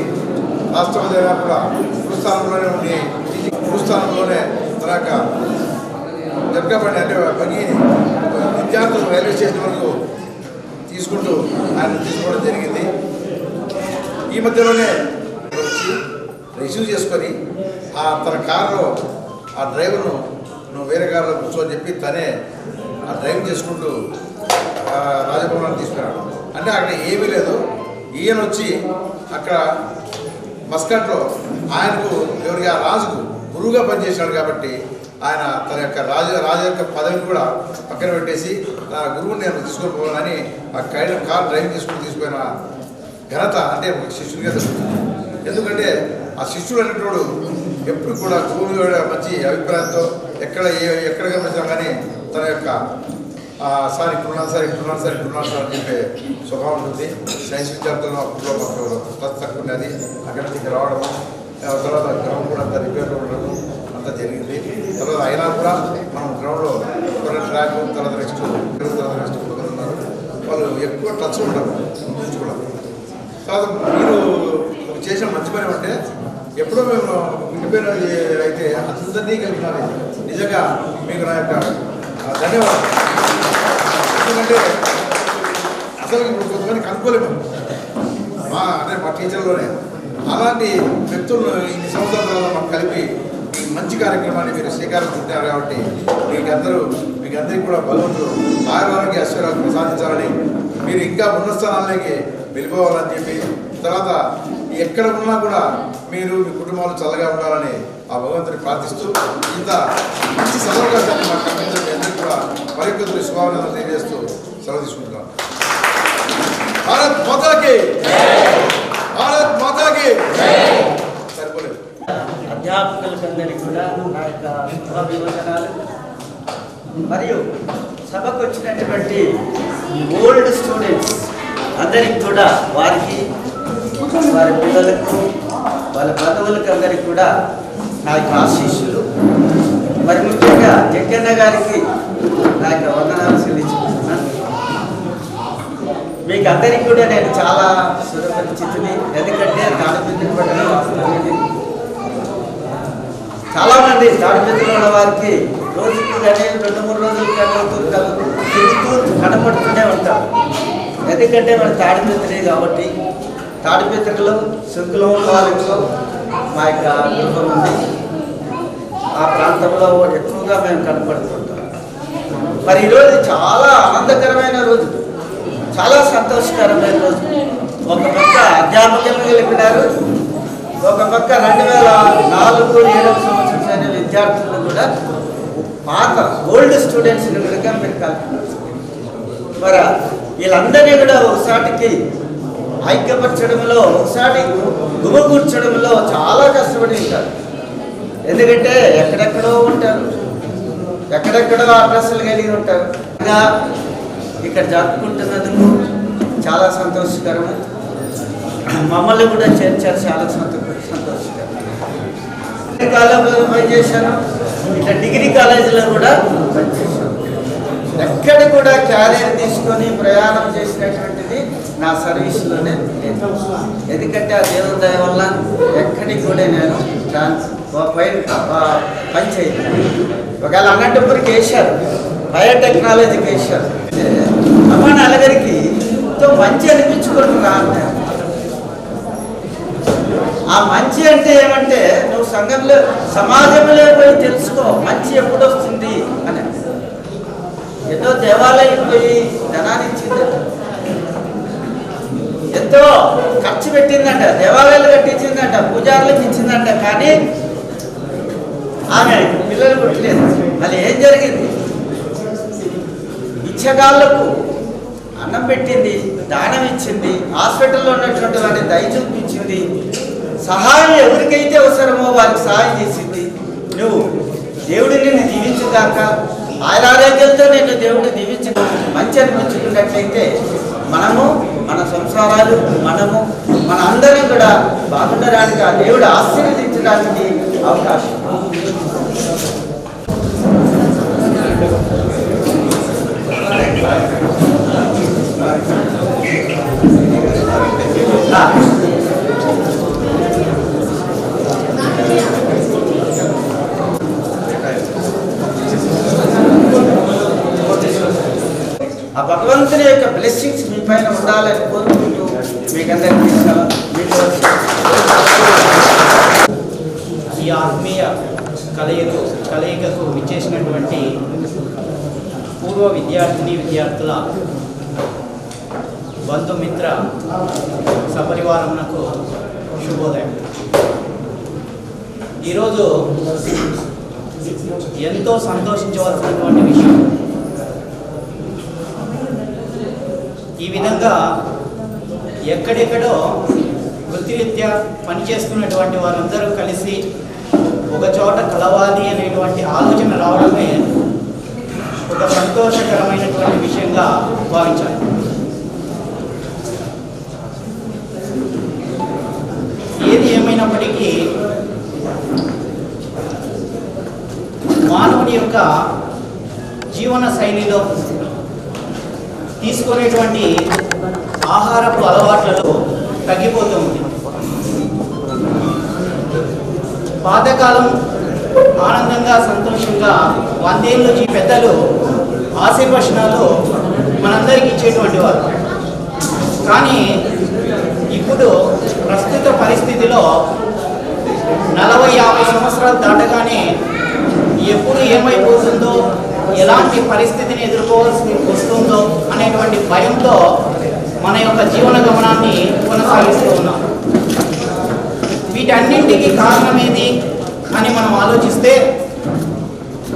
రాష్ట్రపతి అయినా కూడా గురుస్థానంలోనే ఉండి, గురుస్థానంలోనే తన యొక్క జరగబడి అంటే పని విద్యార్థులు రైల్వే స్టేషన్ వరకు తీసుకుంటూ ఆయన తీసుకోవడం జరిగింది. ఈ మధ్యలోనే వచ్చి రిసీవ్ చేసుకొని తన కారులో ఆ డ్రైవర్ను నువ్వు వేరే కారులో కూర్చోని చెప్పి తనే ఆ డ్రైవ్ చేసుకుంటూ రాజభవనాన్ని తీసుకున్నాడు. అంటే అక్కడ ఏమీ లేదు. ఈయన వచ్చి అక్కడ మస్కట్లో ఆయనకు ఎవరికి ఆ రాజుకు గురువుగా పనిచేశాడు కాబట్టి ఆయన తన యొక్క రాజు యొక్క పదవిని కూడా పక్కన పెట్టేసి నా గురువుని నేను తీసుకొని పోవాలని ఆ కార్ డ్రైవింగ్ తీసుకుపోయిన ఘనత అంటే ఒక శిష్యుడిగా జరుగుతుంది. ఎందుకంటే ఆ శిష్యుడు అనేటోడు ఎప్పుడు కూడా గురువు మీద మంచి అభిప్రాయంతో ఎక్కడ కనిపించినా కానీ తన యొక్క సార్ ఇప్పుడున్నాను సార్ అని చెప్పే స్వభావం ఉంటుంది. సైన్స్ విద్యార్థులను అప్పుడు మాకు తక్కువ ఉన్నది. అక్కడి నుంచి రావడం తర్వాత గ్రౌండ్ కూడా అంతా రిపేర్లో ఉండడం అంతా జరిగింది. తర్వాత అయినా కూడా మనం గ్రౌండ్లో ట్రాక్ తర్వాత రెస్ట్ ఉన్నారు. వాళ్ళు ఎక్కువ టచ్ ఉంటారు నుంచి కూడా. తర్వాత మీరు చేసిన మంచి పని అంటే ఎప్పుడో మేము రిపేర్ అయితే అందరినీ కలిపినారు. నిజంగా మీకు నా యొక్క ధన్యవాదాలు. ఎందుకంటే అసలు ఇప్పుడు కొంతమంది కనుక్కోలేము అంటే మా టీచర్లోనే అలాంటి వ్యక్తులను ఇన్ని సంవత్సరాల తర్వాత మాకు కలిపి ఈ మంచి కార్యక్రమాన్ని మీరు శ్రీకారం చుట్టారు. కాబట్టి మీకు అందరికీ కూడా భగవంతుడు ఆరోగ్య ఐశ్వర్యాలు ప్రసాదించాలని, మీరు ఇంకా ఉన్నత స్థానాలకి వెళ్ళిపోవాలని చెప్పి, తర్వాత ఎక్కడ ఉన్నా కూడా మీరు మీ కుటుంబాలు చల్లగా ఉండాలని ఆ భగవంతుని ప్రార్థిస్తూ ఇంత మంచి సదవకాశాన్ని మాకు కల్పించిన మీ అందరికీ కూడా మరికొద్ది శుభాభినందనలు తెలియజేస్తూ సెలవు తీసుకుంటున్నాను. భారత్ మాతాకి, భారత్ మాతాకి. సరిపోలేదు. అధ్యాపకులందరికీ కూడా నా యొక్క శుభాభివందనాలు. మరియు సభకు వచ్చినటువంటి ఓల్డ్ స్టూడెంట్స్ అందరికి కూడా వారికి వారి పిల్లలకు వాళ్ళ బంధువులకు అందరికీ కూడా నా యొక్క ఆశీస్సులు. మరి ముఖ్యంగా జగ్గన్న గారికి నా యొక్క వందనాలు చెల్లించుకుంటున్నాను. మీకు అందరికీ కూడా నేను చాలా సురపరిచితుని. ఎందుకంటే తాడిపత్రి పట్టణం వాస్తవానికి చాలామంది తాడిపత్రిలో ఉన్న వారికి రోజుకి కానీ 2-3 రోజులు తిరుగుతూ కనపడుతూనే ఉంటారు. ఎందుకంటే మన తాడిపత్రి కాబట్టి తాడిపత్రిలో శంకులం కాలేజీలో మా యొక్క గృహం ఉంది. ఆ ప్రాంతంలో ఎక్కువగా మేము కనపడుతుంటాం. మరి ఈరోజు చాలా ఆనందకరమైన రోజు, చాలా సంతోషకరమైన రోజు. ఒక పక్క అధ్యాపకులను గెలిపినారు, ఒక పక్క 2004-07 సంవత్సరం అయిన విద్యార్థులను కూడా పాత ఓల్డ్ స్టూడెంట్స్ని కూడా మీరు కలిపినారు. మరి వీళ్ళందరినీ కూడా ఒకసాటికి ఐక్యపరచడంలో, ఒకసారి గుమకూర్చడంలో చాలా కష్టపడి ఉంటారు. ఎందుకంటే ఎక్కడెక్కడో ఉంటారు, ఎక్కడెక్కడో అడ్రస్లు కలిగి ఉంటారు. ఇక్కడ జరుపుకుంటున్నందుకు చాలా సంతోషకరము. మమ్మల్ని కూడా చేర్చారు, చాలా సంతోషకరం. కాలేజీలో పనిచేశాను, ఇట్లా డిగ్రీ కాలేజీలో కూడా పనిచేశాను. ఎక్కడ కూడా క్యారియర్ తీసుకొని ప్రయాణం చేసినటువంటిది నా సర్వీస్లోనే లేదు. ఎందుకంటే ఆ దేవుని దయ వల్ల ఎక్కడికి కూడా నేను పని చేయలేదు. ఒకవేళ అనంతపురికి వేశారు, బయోటెక్నాలజీకి వేశారు. అమ్మ నలుగురికి ఎంతో మంచి అనిపించుకుంటున్నా అంటే ఆ మంచి అంటే ఏమంటే నువ్వు సంఘంలో సమాజంలో పోయి తెలుసుకో మంచి ఎప్పుడు వస్తుంది అని. ఏదో దేవాలయం పోయి ధనాన్ని ఇచ్చిందట, ఎంతో ఖర్చు పెట్టిందంట, దేవాలయాలు కట్టించిందంట, పూజారులకు ఇచ్చిందంట, కానీ ఆమె పిల్లలు పుట్టలేదు. మళ్ళీ ఏం జరిగింది? ఇచ్చగాళ్లకు అన్నం పెట్టింది, దానం ఇచ్చింది, హాస్పిటల్లో ఉన్నటువంటి వారిని దయ చూపించింది, సహాయం ఎవరికైతే అవసరమో వారికి సహాయం చేసింది. నువ్వు దేవుడు నిన్ను దీవించుగాక, ఆరోగ్యంతో నేను దేవుడు దీవించు మంచి అనిపించుకున్నట్లయితే మనము, మన సంసారాలు, మనము మన అందరం కూడా బాగుండడానికి, ఆ దేవుడు ఆశీర్వదించడానికి అవకాశం. ఆ భగవంతుని యొక్క బ్లెస్సింగ్స్ మీ పైన ఉండాలని కోరుకుంటూ మీకందరికీ ఈ ఆత్మీయ కలయికకు విచ్చేసినటువంటి పూర్వ విద్యార్థుల బంధుమిత్ర సపరివారమునకు శుభోదయం. ఈరోజు ఎంతో సంతోషించవలసినటువంటి విషయం. ఈ విధంగా ఎక్కడెక్కడో వృత్తిరీత్యా పనిచేస్తున్నటువంటి వారందరూ కలిసి ఒక చోట కలవాలి అనేటువంటి ఆలోచన రావడమే ఒక సంతోషకరమైనటువంటి విషయంగా భావించాలి. ఏది ఏమైనప్పటికీ మానవుని యొక్క జీవన శైలిలో తీసుకునేటువంటి ఆహారపు అలవాట్లలో తగ్గిపోతూ ఉంది. పాతకాలం ఆనందంగా సంతోషంగా 100 ఏళ్ళు పెద్దలు ఆశీర్వచనాలు మనందరికీ ఇచ్చేటువంటి వారు. కానీ ఇప్పుడు ప్రస్తుత పరిస్థితిలో 40-50 సంవత్సరాలు దాటగానే ఎప్పుడు ఏమైపోతుందో, ఎలాంటి పరిస్థితిని ఎదుర్కోవాల్సి వస్తుందో అనేటువంటి భయంతో మన యొక్క జీవన గమనాన్ని కొనసాగిస్తూ ఉన్నాం. వీటన్నింటికి కారణమేది అని మనం ఆలోచిస్తే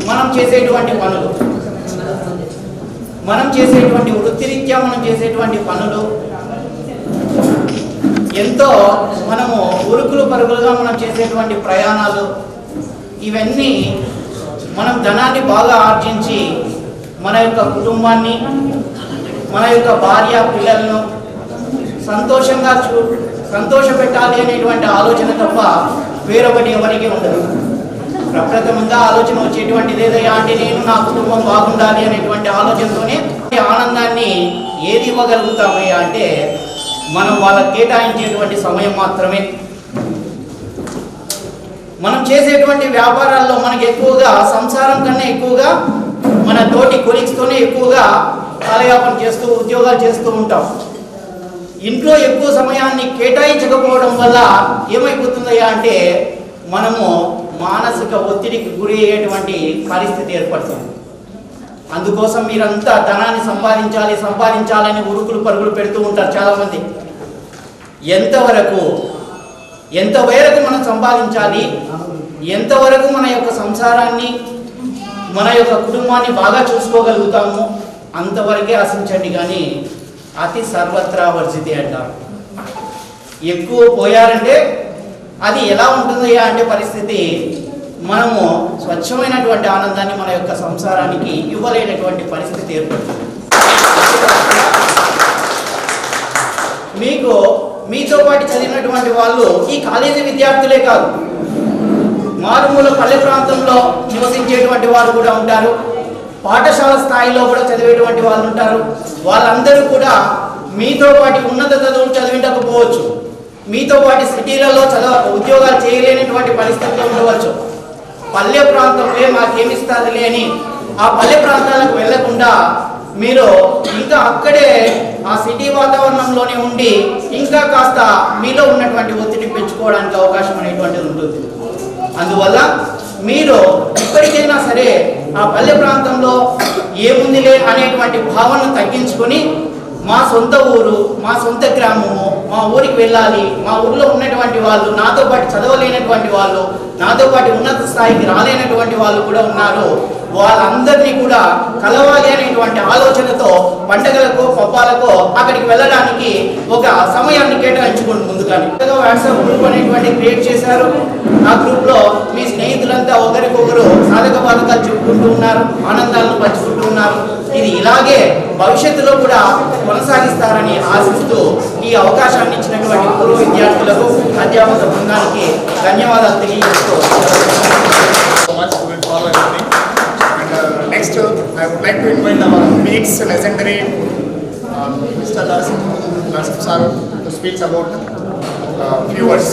మనం చేసేటువంటి పనులు, మనం చేసేటువంటి వృత్తిరీత్యా మనం చేసేటువంటి పనులు, ఎంతో మనము ఉరుకులు పరుగులుగా మనం చేసేటువంటి ప్రయాణాలు, ఇవన్నీ మనం ధనాన్ని బాగా ఆర్జించి మన యొక్క కుటుంబాన్ని, మన యొక్క భార్య పిల్లలను సంతోష పెట్టాలి అనేటువంటి ఆలోచన తప్ప వేరొకటి ఎవరికి ఉండదు. ప్రప్రథమంగా ఆలోచన వచ్చేటువంటిది ఏదయ్యా అంటే నేను నా కుటుంబం బాగుండాలి అనేటువంటి ఆలోచనతోనే ఆనందాన్ని ఏది ఇవ్వగలుగుతామయ్యా అంటే మనం వాళ్ళకి కేటాయించేటువంటి సమయం మాత్రమే. మనం చేసేటువంటి వ్యాపారాల్లో మనకి ఎక్కువగా సంసారం కన్నా ఎక్కువగా మన తోటి కొలీగ్స్తోనే ఎక్కువగా కాలయాపన చేస్తూ ఉద్యోగాలు చేస్తూ ఉంటాం. ఇంట్లో ఎక్కువ సమయాన్ని కేటాయించకపోవడం వల్ల ఏమైపోతుందయ్యా అంటే మనము మానసిక ఒత్తిడికి గురి అయ్యేటువంటి పరిస్థితి ఏర్పడుతుంది. అందుకోసం మీరంతా ధనాన్ని సంపాదించాలని ఉరుకులు పరుగులు పెడుతూ ఉంటారు చాలామంది. ఎంతవరకు మనం సంపాదించాలి, ఎంతవరకు మన యొక్క సంసారాన్ని, మన యొక్క కుటుంబాన్ని బాగా చూసుకోగలుగుతాము అంతవరకే ఆశించండి. కానీ అతి సర్వత్రా వర్జితే అంటారు. ఎక్కువ పోయారంటే అది ఎలా ఉంటుందయ్యా అంటే పరిస్థితి, మనము స్వచ్ఛమైనటువంటి ఆనందాన్ని మన యొక్క సంసారానికి ఇవ్వలేనటువంటి పరిస్థితి ఏర్పడుతుంది. మీతో పాటు చదివినటువంటి వాళ్ళు ఈ కాలేజీ విద్యార్థులే కాదు, మారుమూల పల్లె ప్రాంతంలో నివసించేటువంటి వారు కూడా ఉంటారు, పాఠశాల స్థాయిలో కూడా చదివేటువంటి వాళ్ళు ఉంటారు. వాళ్ళందరూ కూడా మీతో పాటు ఉన్నత చదువులు చదివించకపోవచ్చు, మీతో పాటు సిటీలలో ఉద్యోగాలు చేయలేనటువంటి పరిస్థితుల్లో ఉండవచ్చు. పల్లె ప్రాంతంలో మాకేమిస్తుంది లేని ఆ పల్లె ప్రాంతాలకు వెళ్లకుండా మీరు ఇంకా అక్కడే ఆ సిటీ వాతావరణంలోనే ఉండి ఇంకా కాస్త మీలో ఉన్నటువంటి ఒత్తిడి పెంచుకోవడానికి అవకాశం అనేటువంటిది ఉంటుంది. అందువల్ల మీరు ఇప్పటికైనా సరే ఆ పల్లె ప్రాంతంలో ఏముందిలే అనేటువంటి భావనను తగ్గించుకొని మా సొంత ఊరు, మా సొంత గ్రామము, మా ఊరికి వెళ్ళాలి, మా ఊరిలో ఉన్నటువంటి వాళ్ళు, నాతో పాటు చదవలేనటువంటి వాళ్ళు, నాతో పాటు ఉన్నత స్థాయికి రాలేనటువంటి వాళ్ళు కూడా ఉన్నారు, వాళ్ళందరినీ కూడా కలవాలి అనేటువంటి ఆలోచనతో పండుగలకు పబ్బాలకు అక్కడికి వెళ్ళడానికి ఒక సమయాన్ని కేటాయించుకోండి. ముందుగానే వాట్సాప్ గ్రూప్ అనేటువంటి క్రియేట్ చేశారు. ఆ గ్రూప్ లో మీ స్నేహితులంతా ఒకరికొకరు సాధక బాధకాలు చెప్పుకుంటూ ఉన్నారు, ఆనందాలను పంచుకుంటూ ఉన్నారు. ఇది ఇలాగే భవిష్యత్తులో కూడా కొనసాగిస్తారని ఆశిస్తూ ఈ అవకాశాన్ని ఇచ్చినటువంటి పూర్వ విద్యార్థులకు, అధ్యాపక బృందానికి ధన్యవాదాలు తెలియజేస్తూ next I would like to invite our MATES legendary Mr. Narasimha sir to speak about few words.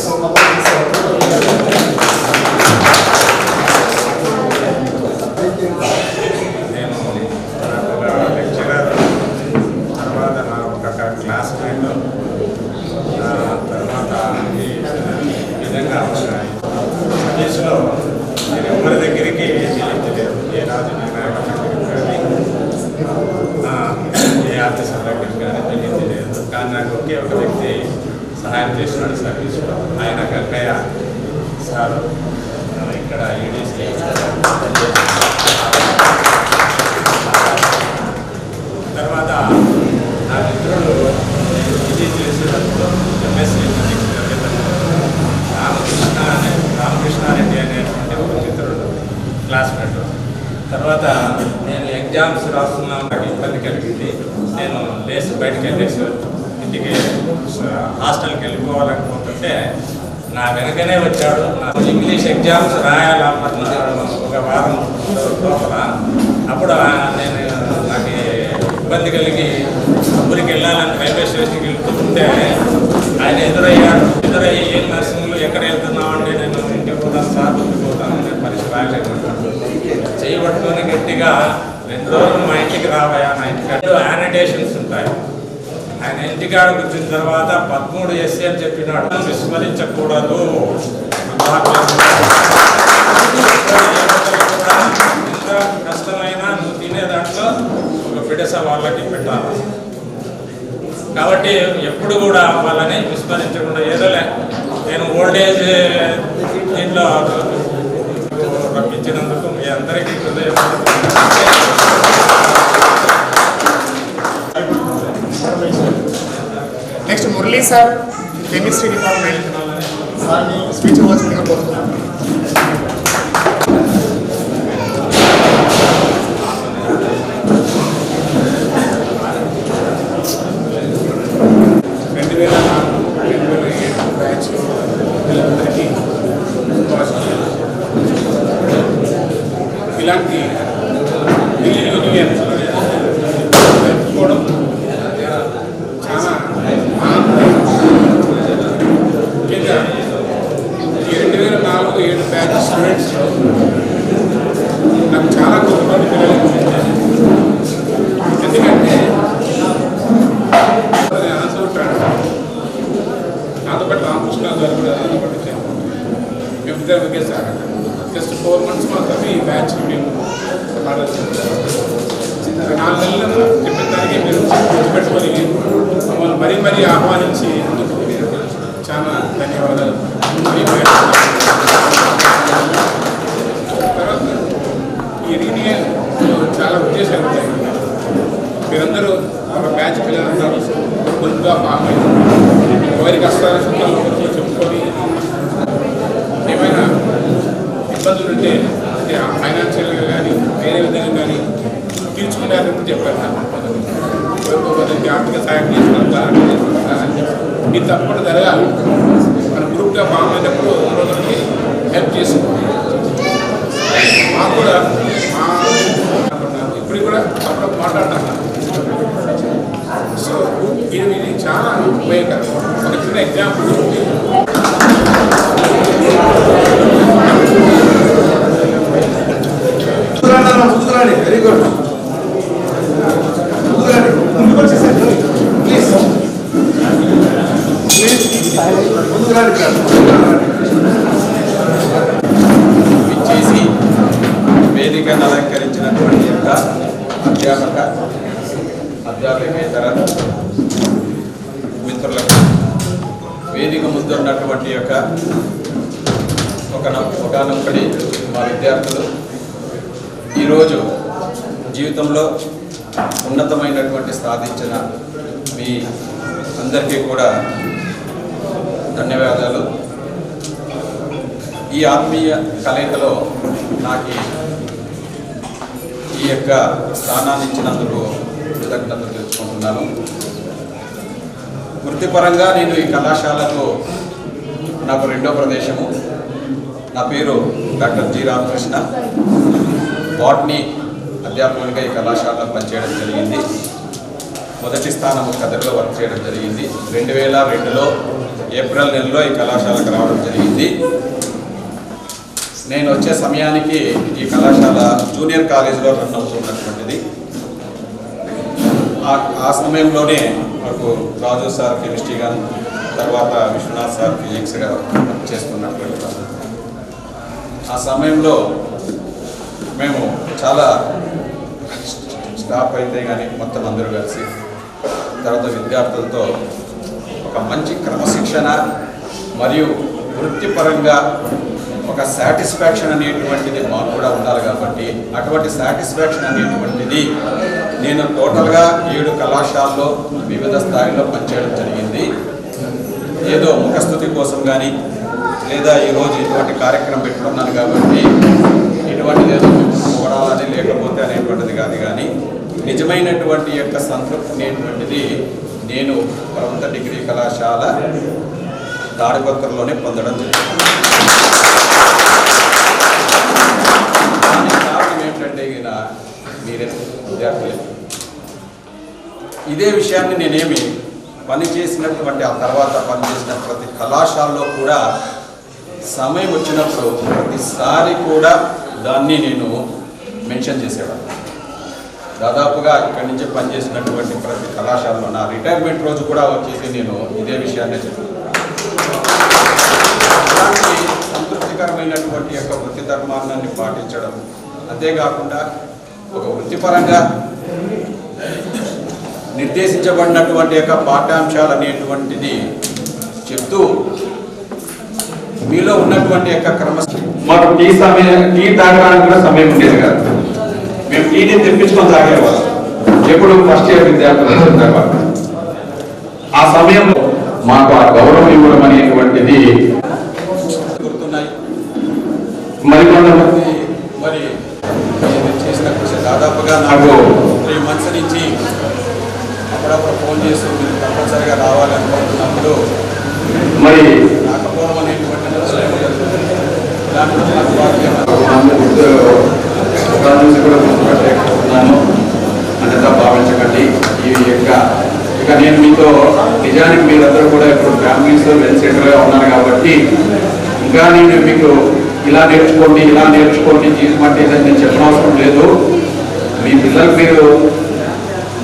Classmate తర్వాత ఈ విధంగా సర్వీస్లో నేను ఎవరి దగ్గరికి తెలియలేదు, ఏ రాజకీయ ఏ ఆఫీసర్ దగ్గరికి కానీ తెలియలేదు. కానీ నాకు ఒకే ఒక వ్యక్తి సహాయం చేస్తున్నాడు సర్వీస్లో, ఆయన గంగయ్య సార్ ఇక్కడ ఈడీసీ. తర్వాత నా మిత్రుడు ఇది చేసేటప్పుడు ఎంఎస్సీ రామకృష్ణారెడ్డి అనేటువంటి ఒక మిత్రుడు క్లాస్మేట్. తర్వాత నేను ఎగ్జామ్స్ రాస్తున్నాను, నాకు ఇబ్బంది కలిగింది. నేను బయటకు వెళ్ళేసి ఇంటికి హాస్టల్కి వెళ్ళిపోవాలనుకుంటుంటే నా వెనకనే వచ్చాడు. ఇంగ్లీష్ ఎగ్జామ్స్ రాయాలి ఒక వారం లోపల. అప్పుడు నేను నాకు ఇబ్బంది కలిగి ఊరికి వెళ్ళాలని రైల్వే స్టేషన్కి వెళ్తుంటే ఆయన ఎదురయ్యి ఏం నర్సింగ్లు ఎక్కడ వెళ్తున్నావు అంటే నేను ఇంటికి పోతాను సార్ ఇంటికి పోతాను నేను పరిస్థితి రాయలేదు. చేయబట్టుకొని గట్టిగా 2 రోజులు మా ఇంటికి రాబోయా, నా ఇంటికి యానిటేషన్స్ ఉంటాయి. ఆయన ఇంటికాడకు వచ్చిన తర్వాత 13 ఎస్సీ అని చెప్పినాడు. విస్మరించకూడదు. ఎంత కష్టమైనా నువ్వు తినే దాంట్లో ఒక పిడస వాళ్ళకి పెట్టాలి. కాబట్టి ఎప్పుడు కూడా వాళ్ళని విస్మరించకుండా ఏదోలే నేను ఓల్డేజ్ దీంట్లో రప్పించినందుకు మీ అందరికీ next Murali sir, chemistry department సార్ని స్పీచ్ ఇవ్వాల్సిందిగా కోరుతున్నాను. ఇలాంటి యూనియన్ జరుపుకోవడం చాలా ముఖ్యంగా ఈ 2004-07 బ్యాచ్ స్టూడెంట్స్ నాకు చాలా గొప్పపాటు పిల్లలు. ఎందుకంటే నాతో పాటు రామకృష్ణ గారు కూడా నాతో పాటు వచ్చారు. మేమిద్దరు ఒకే సార్. జస్ట్ 4 months మాత్రమే ఈ బ్యాచ్కి మేము ఆర్డర్ చేస్తాం. 4 నెలలు చెప్పేదానికి మీరు పెట్టుకొని మమ్మల్ని మరీ ఆహ్వానించి అందుకు చాలా ధన్యవాదాలు. తర్వాత ఈ రీనియన్ చాలా ఉద్దేశాలు ఉంటాయి. మీరందరూ ఒక బ్యాచ్ పిల్లలంతా ముందుగా బాగా ఎవరి కష్టాల సుఖాలు చెప్పుకొని ఏమైనా ఇబ్బందులు ఉంటే అంటే ఫైనాన్షియల్గా కానీ వేరే విధంగా కానీ తీర్చుకున్నారని చెప్పారు. కొంతమందికి ఆర్థిక సాయం చేసుకుంటారు. ఇది తప్పకుండా జరగాలి. మన గ్రూప్గా ఫామ్ అయినప్పుడు రోజులకి హెల్ప్ చేసుకోవాలి. మాకు కూడా ఇప్పుడు కూడా అప్పుడు మాట్లాడుతున్నాను. సో ఇది చాలా ఉపయోగకరం. ఒక చిన్న ఎగ్జాంపుల్ వెరీ గుడ్. ఇచ్చేసి వేదికను అలంకరించినటువంటి యొక్క అధ్యాపకేతర మిత్రులకు, వేదిక ముందున్నటువంటి యొక్క ఒకనొకటి మా విద్యార్థులు ఈరోజు జీవితంలో ఉన్నతమైనటువంటి సాధించిన మీ అందరికీ కూడా ధన్యవాదాలు. ఈ ఆత్మీయ కలయికలో నాకు ఈ యొక్క స్థానాన్ని ఇచ్చినందుకు కృతజ్ఞతలు తెలుసుకుంటున్నాను. వృత్తిపరంగా నేను ఈ కళాశాలకు నాకు 2వ ప్రదేశము. నా పేరు డాక్టర్ జి రామకృష్ణ. బాటనీ అధ్యాపకునిగా ఈ కళాశాలలో పనిచేయడం జరిగింది. మొదటి స్థానం కదర్లో వర్క్ చేయడం జరిగింది. 2002లో ఏప్రిల్ నెలలో ఈ కళాశాలకు రావడం జరిగింది. నేను వచ్చే సమయానికి ఈ కళాశాల జూనియర్ కాలేజీలో రన్ అవుతున్నటువంటిది. ఆ సమయంలోనే మాకు రాజు సార్ కెమిస్ట్రీగా, తర్వాత విశ్వనాథ్ సార్ ఫిజిక్స్గా చేస్తున్నటువంటి ఆ సమయంలో మేము చాలా స్టాఫ్ అయితే కానీ మొత్తం అందరూ కలిసి తర్వాత విద్యార్థులతో ఒక మంచి క్రమశిక్షణ మరియు వృత్తిపరంగా ఒక సాటిస్ఫాక్షన్ అనేటువంటిది మాకు కూడా ఉండాలి. కాబట్టి అటువంటి సాటిస్ఫాక్షన్ అనేటువంటిది నేను టోటల్గా 7 కళాశాలలో వివిధ స్థాయిలో పనిచేయడం జరిగింది. ఏదో ముఖస్థుతి కోసం కానీ లేదా ఈరోజు ఇటువంటి కార్యక్రమం పెట్టుకున్నాను కాబట్టి ఇటువంటిది ఏదో చూడాలని లేకపోతే అనేటువంటిది కాదు. కానీ నిజమైనటువంటి యొక్క సంతృప్తి అనేటువంటిది నేను ప్రభుత్వ డిగ్రీ కళాశాల తాడిపత్రలోనే పొందడం జరిగింది. దానికి కారణం ఏంటంటే మీరే విద్యార్థులే. ఇదే విషయాన్ని నేనేమి పనిచేసినటువంటి ఆ తర్వాత పనిచేసిన ప్రతి కళాశాలలో కూడా సమయం వచ్చినప్పుడు ప్రతిసారి కూడా దాన్ని నేను మెన్షన్ చేసేవాడిని. దాదాపుగా ఇక్కడి నుంచి పనిచేసినటువంటి ప్రతి కళాశాలలో నా రిటైర్మెంట్ రోజు కూడా వచ్చేసి నేను ఇదే విషయాన్నే చెప్పాను. అలాంటి సంతృప్తికరమైనటువంటి యొక్క వృత్తి ధర్మాన్ని పాటించడం, అంతేకాకుండా ఒక వృత్తిపరంగా నిర్దేశించబడినటువంటి యొక్క పాఠ్యాంశాలు అనేటువంటిది చెప్తూ మీలో ఉన్నటువంటి యొక్క మాకు టీ తాగడానికి కూడా సమయం ఉండేది కాదు. మేము టీని తెప్పించుకొని తాగేవాళ్ళం ఎప్పుడు ఫస్ట్ ఇయర్ విద్యార్థులు తర్వాత. ఆ సమయంలో మాకు ఆ గౌరవం ఇవ్వడం అనేటువంటిది గుర్తున్నాయి. మరికొంతమంది మరి చేసిన కృషి దాదాపుగా నాకు 3 months నుంచి అప్పుడప్పుడు ఫోన్ చేస్తూ మీరు తప్పనిసరిగా రావాలనుకుంటున్నప్పుడు మరి రాకపోవడం అనేటువంటి అన్నదా భావించకండి. ఇక నేను మీతో నిజానికి మీరందరూ కూడా ఇప్పుడు ఫ్యామిలీస్ వెల్ సెటిల్గా ఉన్నారు కాబట్టి ఇంకా నేను మీకు ఇలా నేర్చుకోండి జీవితం నేను చెప్పనవసరం లేదు. మీ పిల్లలు మీరు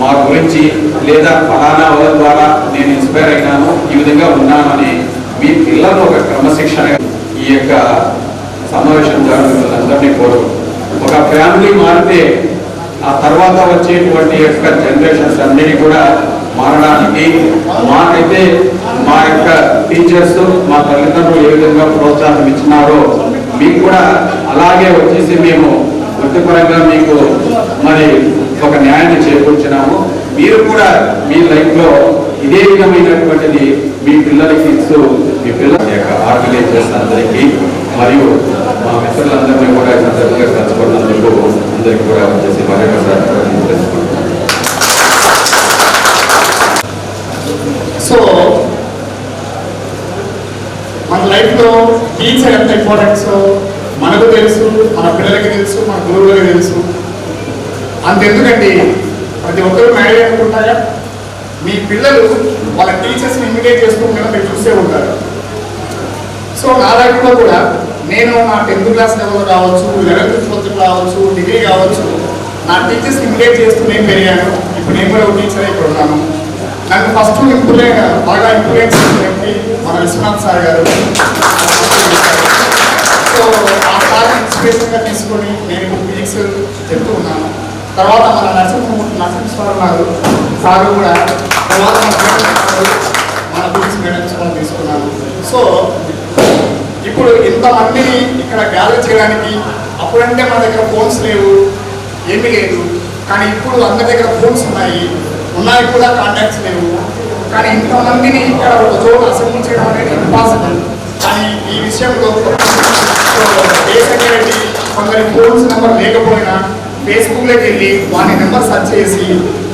మా గురించి లేదా ఫలానా వాళ్ళ ద్వారా నేను ఇన్స్పైర్ అయినాను, ఈ విధంగా ఉన్నానని మీ పిల్లలు ఒక క్రమశిక్షణ ఈ యొక్క సమావేశం ద్వారా మిమ్మల్ని కోరు. ఒక ఫ్యామిలీ మారితే ఆ తర్వాత వచ్చేటువంటి యొక్క జనరేషన్స్ అన్నిటి కూడా మారడానికి మాకైతే మా యొక్క టీచర్స్ మా తల్లిదండ్రులు ఏ విధంగా ప్రోత్సాహం ఇచ్చినారో మీకు కూడా అలాగే వచ్చేసి మేము వృత్తిపరంగా మీకు మరి ఒక న్యాయాన్ని చేకూర్చినాము. మీరు కూడా మీ లైఫ్లో ఇదే విధమైనటువంటిది మీ పిల్లలకి ఇస్తూ మీ పిల్లల యొక్క ఆర్గనైజర్స్ అందరికీ మరియు మా మిత్రులందరినీ కూడా సందర్భంగా కలుసుకున్నందుకు అందరికీ కూడా వచ్చేసి మరొకసారి తెలుసుకుంటున్నాను. సో మన లైఫ్లో టీచర్ ఎంత ఇంపార్టెన్స్ మనకు తెలుసు, మన పిల్లలకి తెలుసు, మన గురువులకి తెలుసు. అంతెందుకండి ప్రతి ఒక్కరు మ్యారేజ్ అనుకుంటారా, మీ పిల్లలు వాళ్ళ టీచర్స్ని ఇమిటేట్ చేసుకుంటున్నా మీరు చూసే ఉంటారు. సో నా లైఫ్లో కూడా నేను నా 10th క్లాస్ లెవెల్లో కావచ్చు, 11th 12th కావచ్చు, డిగ్రీ కావచ్చు, నా టీచర్స్ని ఇమిటేట్ చేస్తూ నేను పెరిగాను. ఇప్పుడు నేను కూడా ఒక టీచర్ ఇప్పుడు ఉన్నాను. నన్ను ఫస్ట్ బాగా ఇన్ఫ్లుయెన్స్ చేసినట్టు మన విశ్వనాథ్ సార్ గారు. సో ఆ సార్ ఇన్స్పిరేషన్గా తీసుకొని నేను ఇప్పుడు ఫిజిక్స్ చెప్తూ ఉన్నాను. తర్వాత మన నరసింహ సార్ ఉన్నారు, సార్ కూడా తర్వాత మన ఫిజిక్స్ మేడమ్స్ కూడా తీసుకున్నాను. సో ఇప్పుడు ఇంతమందిని ఇక్కడ గ్యాదర్ చేయడానికి అప్పుడంటే మన దగ్గర ఫోన్స్ లేవు, ఏమీ లేదు. కానీ ఇప్పుడు అందరి దగ్గర ఫోన్స్ ఉన్నాయి కూడా కాంటాక్ట్స్ లేవు. కానీ ఇంతమందిని ఇక్కడ ఒక చోట అసెంబ్లీ చేయడం అనేది ఇంపాసిబుల్. కానీ ఈ విషయంలో బేసిక్గా కొందరి ఫోన్స్ నెంబర్ లేకపోయినా ఫేస్బుక్లోకి వెళ్ళి వాడి నెంబర్ సెర్చ్ చేసి,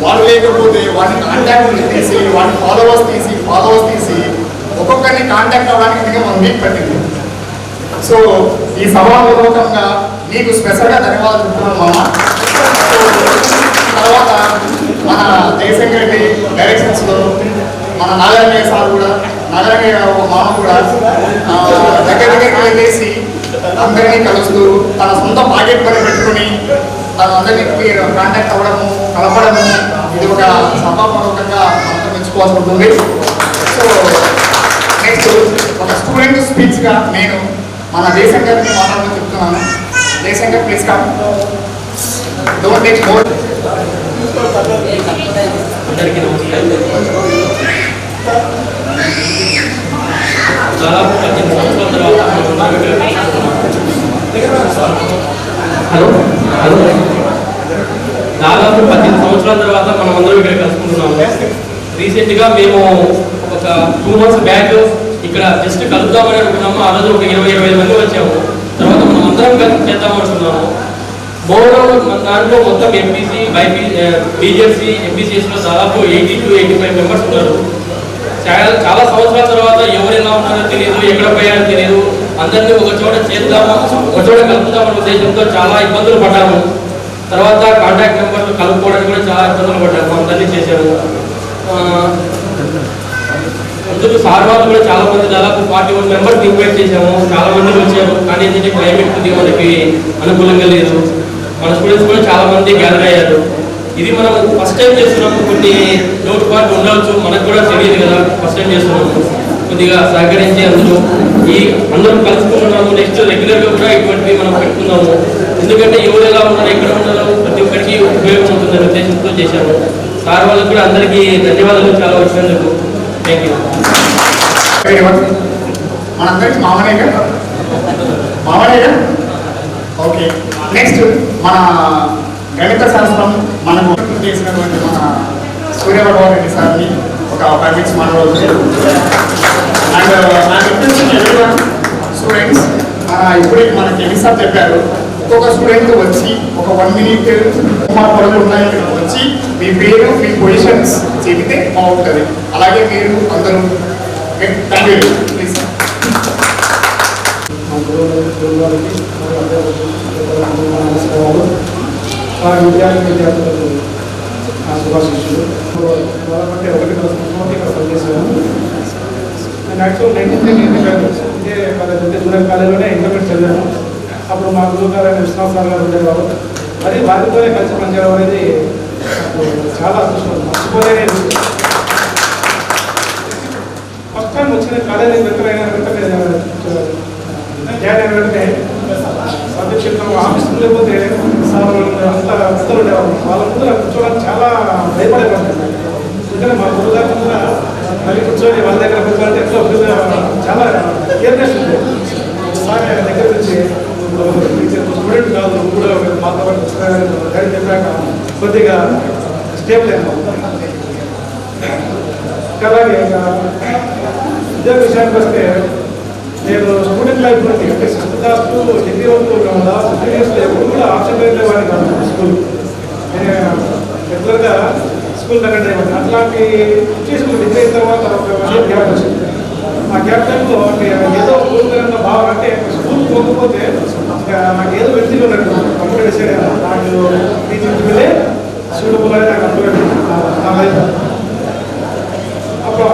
వాళ్ళు లేకపోతే వాడిని కాంటాక్ట్ తీసి, వాడిని ఫాలోవర్స్ తీసి ఒక్కొక్కరిని కాంటాక్ట్ అవ్వడానికి మినిమం 1 week పట్టింది. సో ఈ సభాపూర్వకంగా నీకు స్పెషల్గా ధన్యవాదాలు చెప్తున్నాను మామ. తర్వాత మన జయశంకర్ రెడ్డి డైరెక్షన్స్లో మన నాగరంగయ్య సార్ కూడా, నాగరంగయ్య మామ కూడా దగ్గరికి వెళ్ళేసి అందరినీ కలుస్తూ తన సొంత పాకెట్ పని పెట్టుకుని తన అందరినీ కాంటాక్ట్ అవ్వడము, కలపడము, ఇది ఒక సభాపూర్వకంగా అంతా మెచ్చుకోవాల్సి ఉంటుంది. సో నెక్స్ట్ ఒక స్టూడెంట్ స్పీచ్గా నేను మన జయశంకర్ని మాట్లాడమని చెప్తున్నాను. Jayashankar please come. Don't take more. అందరికీ నమస్కారం. దాదాపు 15 సంవత్సరాల తర్వాత మనం అందరం ఇక్కడ కలుసుకుంటున్నాము. రీసెంట్గా మేము ఒక 2 months బ్యాక్ ఇక్కడ జస్ట్ కలుద్దామని అనుకున్నాము. ఆ రోజు ఒక 20-25 మంది వచ్చాము. తర్వాత మనం అందరం కలిసి చేద్దామనుకున్నాము. ఓవరాల్ మన దాంట్లో మొత్తం ఎంపీసీ, బీజెడ్సీ, ఎంపీసీఎస్లో దాదాపు 80 to 85 మెంబర్స్ ఉన్నారు. చాలా సంవత్సరాల తర్వాత ఎవరు ఎలా ఉన్నారో తెలియదు, ఎక్కడ పోయారో తెలియదు. అందరినీ ఒక చోట చేద్దాము, ఒక చోట కలుపుదామనే ఉద్దేశంతో చాలా ఇబ్బందులు పడ్డాము. తర్వాత కాంటాక్ట్ నెంబర్లు కలుపుకోవడానికి కూడా చాలా ఇబ్బందులు పడ్డాము. అందరినీ చేశాము. అందుకు సార్ వాళ్ళు కూడా చాలా మంది, దాదాపు 41 మెంబర్స్ ఇన్వైట్ చేశాము. చాలా మంది వచ్చారు. కానీ ఏంటంటే క్లైమేట్ కొద్దిగా మనకి అనుకూలంగా లేదు. మన స్టూడెంట్స్ కూడా చాలా మంది గ్యాదర్ అయ్యారు. ఇది మనం ఫస్ట్ టైం చేస్తున్నాము. కొన్ని లోటుపాటు ఉండవచ్చు, మనకు కూడా తెలియదు కదా. ఫస్ట్ టైం చేస్తున్నాము. కొద్దిగా సహకరించి అందరూ కలుసుకుంటున్నాము. నెక్స్ట్ రెగ్యులర్గా కూడా ఇటువంటివి మనం పెట్టుకున్నాము. ఎందుకంటే ఎవరు ఎలా ఉన్నారు, ఎక్కడ ఉన్నారో ప్రతి ఒక్కరికి ఉపయోగం ఉంటుందనే ఉద్దేశంతో చేశాము. సార్ వాళ్ళకి కూడా అందరికీ ధన్యవాదాలు చాలా వచ్చినందుకు. Thank you. మనందరికి మామనేగా ఓకే. నెక్స్ట్ మన గణిత శాస్త్రం మనకు చేసినటువంటి మన సూర్యవర్ధన్ రెడ్డి సార్ని ఒక 5 minutes మాట్లాడవచ్చు. అండ్ స్టూడెంట్స్ ఇప్పుడు మనకి ఎన్ని సార్ చెప్పారు, ఒక్కొక్క స్టూడెంట్ వచ్చి ఒక 1 minute మా పనులు ఉన్నాయి వచ్చి మీ పేరు మీ పొజిషన్స్ చెబితే బాగుంటుంది. అలాగే మీరు అందరూ ప్లీజ్. విద్యార్థులకు శుభాశిష్యులు. అంటే ఒకటి ఇక్కడ పనిచేసాను. నేను యాక్చువల్ 1995 ఇదే జూనియర్ కాలేజీలోనే ఇంటర్మీడియట్ చదివాను. అప్పుడు మా గురువు గారు అయిన విశ్వనాథ్ సార్ గారు ఉండేవారు. మరి వారితోనే కలిసి పనిచేయడం అనేది చాలా అదృష్టం, మర్చిపోలేని. ఫస్ట్ టైం వచ్చిన కాలేజీ వెంటనే సబ్జెక్ట్ చెప్పిన ఆఫీస్ లేకపోతే సార్ అంత పెద్దలు ఉండేవారు. వాళ్ళ ముందు కూర్చోవడానికి చాలా భయపడేవాళ్ళు. ఎందుకంటే మా గురువు గారి ముందు మళ్ళీ కూర్చొని వాళ్ళ దగ్గర కూర్చోవాలంటే ఎంతో చాలా కేర్నెస్ ఉంది. ఒకసారి ఆయన దగ్గర నుంచి స్టూడెంట్ కాదు, కూడా మాతో గైడ్ చెప్పాక కొద్దిగా స్టేబుల్ అయినా. అలాగే విద్యా విషయానికి వస్తే నేను స్టూడెంట్ లైఫ్ నుండి అంటే 6th class టు డిగ్రీ వరకు 3 yearsలో ఎప్పుడు కూడా ఆప్షన్ వెళ్ళేవాడిని కాదు స్కూల్. నేను రెగ్యులర్గా స్కూల్ కండక్ట్ అయ్యేవాడిని. అట్లాంటి సిచ్యువేషన్ డిగ్రీ అయిన తర్వాత ఒక 1 year గ్యాప్ వచ్చింది. ఆ గ్యాప్ టైంలో ఏదో కోరుకున్న భావన అంటే స్కూల్ పోకపోతే నాకు ఏదో వ్యక్తిగా ఉన్నట్టు అప్పుడు డిసైడ్ అయ్యాను. నాకు టీచింగ్ వెళ్ళే సూటబుల్ అని నాకు అప్పుడు అప్పుడు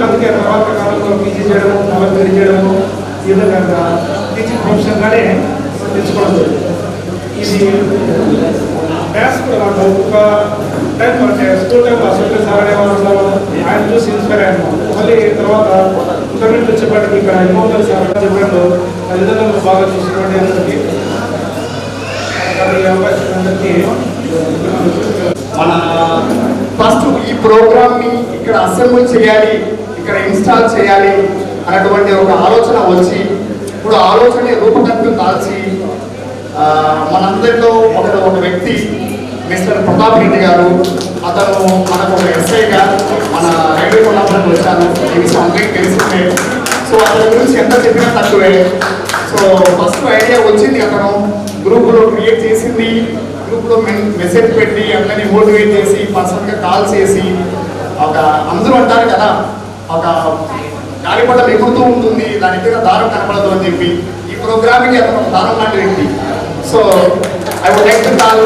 అందుకే తర్వాత కాలంలో పీజీ చేయడము, పీజీ చేయడము, ఈ విధంగా టీచింగ్ ప్రొఫెషన్గానే తెచ్చుకోవడం జరిగింది. ఇది మ్యాథ్స్ కూడా నాకు ఒక టైం అంటే స్కూల్ టైం అసలు సార్ అనేవాళ్ళు, ఆయన చూసి ఇన్స్పైర్ అయ్యాను. మళ్ళీ తర్వాత ఇంటర్మీడియట్ వచ్చేప్పటికి ఇక్కడ ఎమోషనల్ సార్ చెప్పాడు, ఆ విధంగా బాగా చూసుకోండి అందరికీ అవకాశం అందరికీ. మన ఫస్ట్ ఈ ప్రోగ్రామ్ని ఇక్కడ అసెంబ్లీ చేయాలి, ఇక్కడ ఇన్స్టాల్ చేయాలి అన్నటువంటి ఒక ఆలోచన వచ్చి ఇప్పుడు ఆలోచన రూపకల్పన దాల్చి మనందరిలో ఒక వ్యక్తి మిస్టర్ ప్రతాప్ రెడ్డి గారు, అతను మనకు ఒక ఎస్ఐగా మన రైల్వే కొలాబరేట్ వచ్చాను. ఈ విషయం అందరికీ తెలిసిందే. సో అతని గురించి ఎంత చెప్పినా తక్కువే. సో ఫస్ట్ ఐడియా వచ్చింది, అతను గ్రూపులో క్రియేట్ చేసింది, గ్రూప్లో మెసేజ్ పెట్టి అందరినీ మోటివేట్ చేసి పర్సనల్గా కాల్ చేసి ఒక అందరూ అంటారు కదా ఒక గాలిపటం ఎగురుతూ ఉంటుంది, దాని కింద దారం కనపడదు అని చెప్పి ఈ ప్రోగ్రామ్కి అతను దారం లాంటి వ్యక్తి. So I would like to call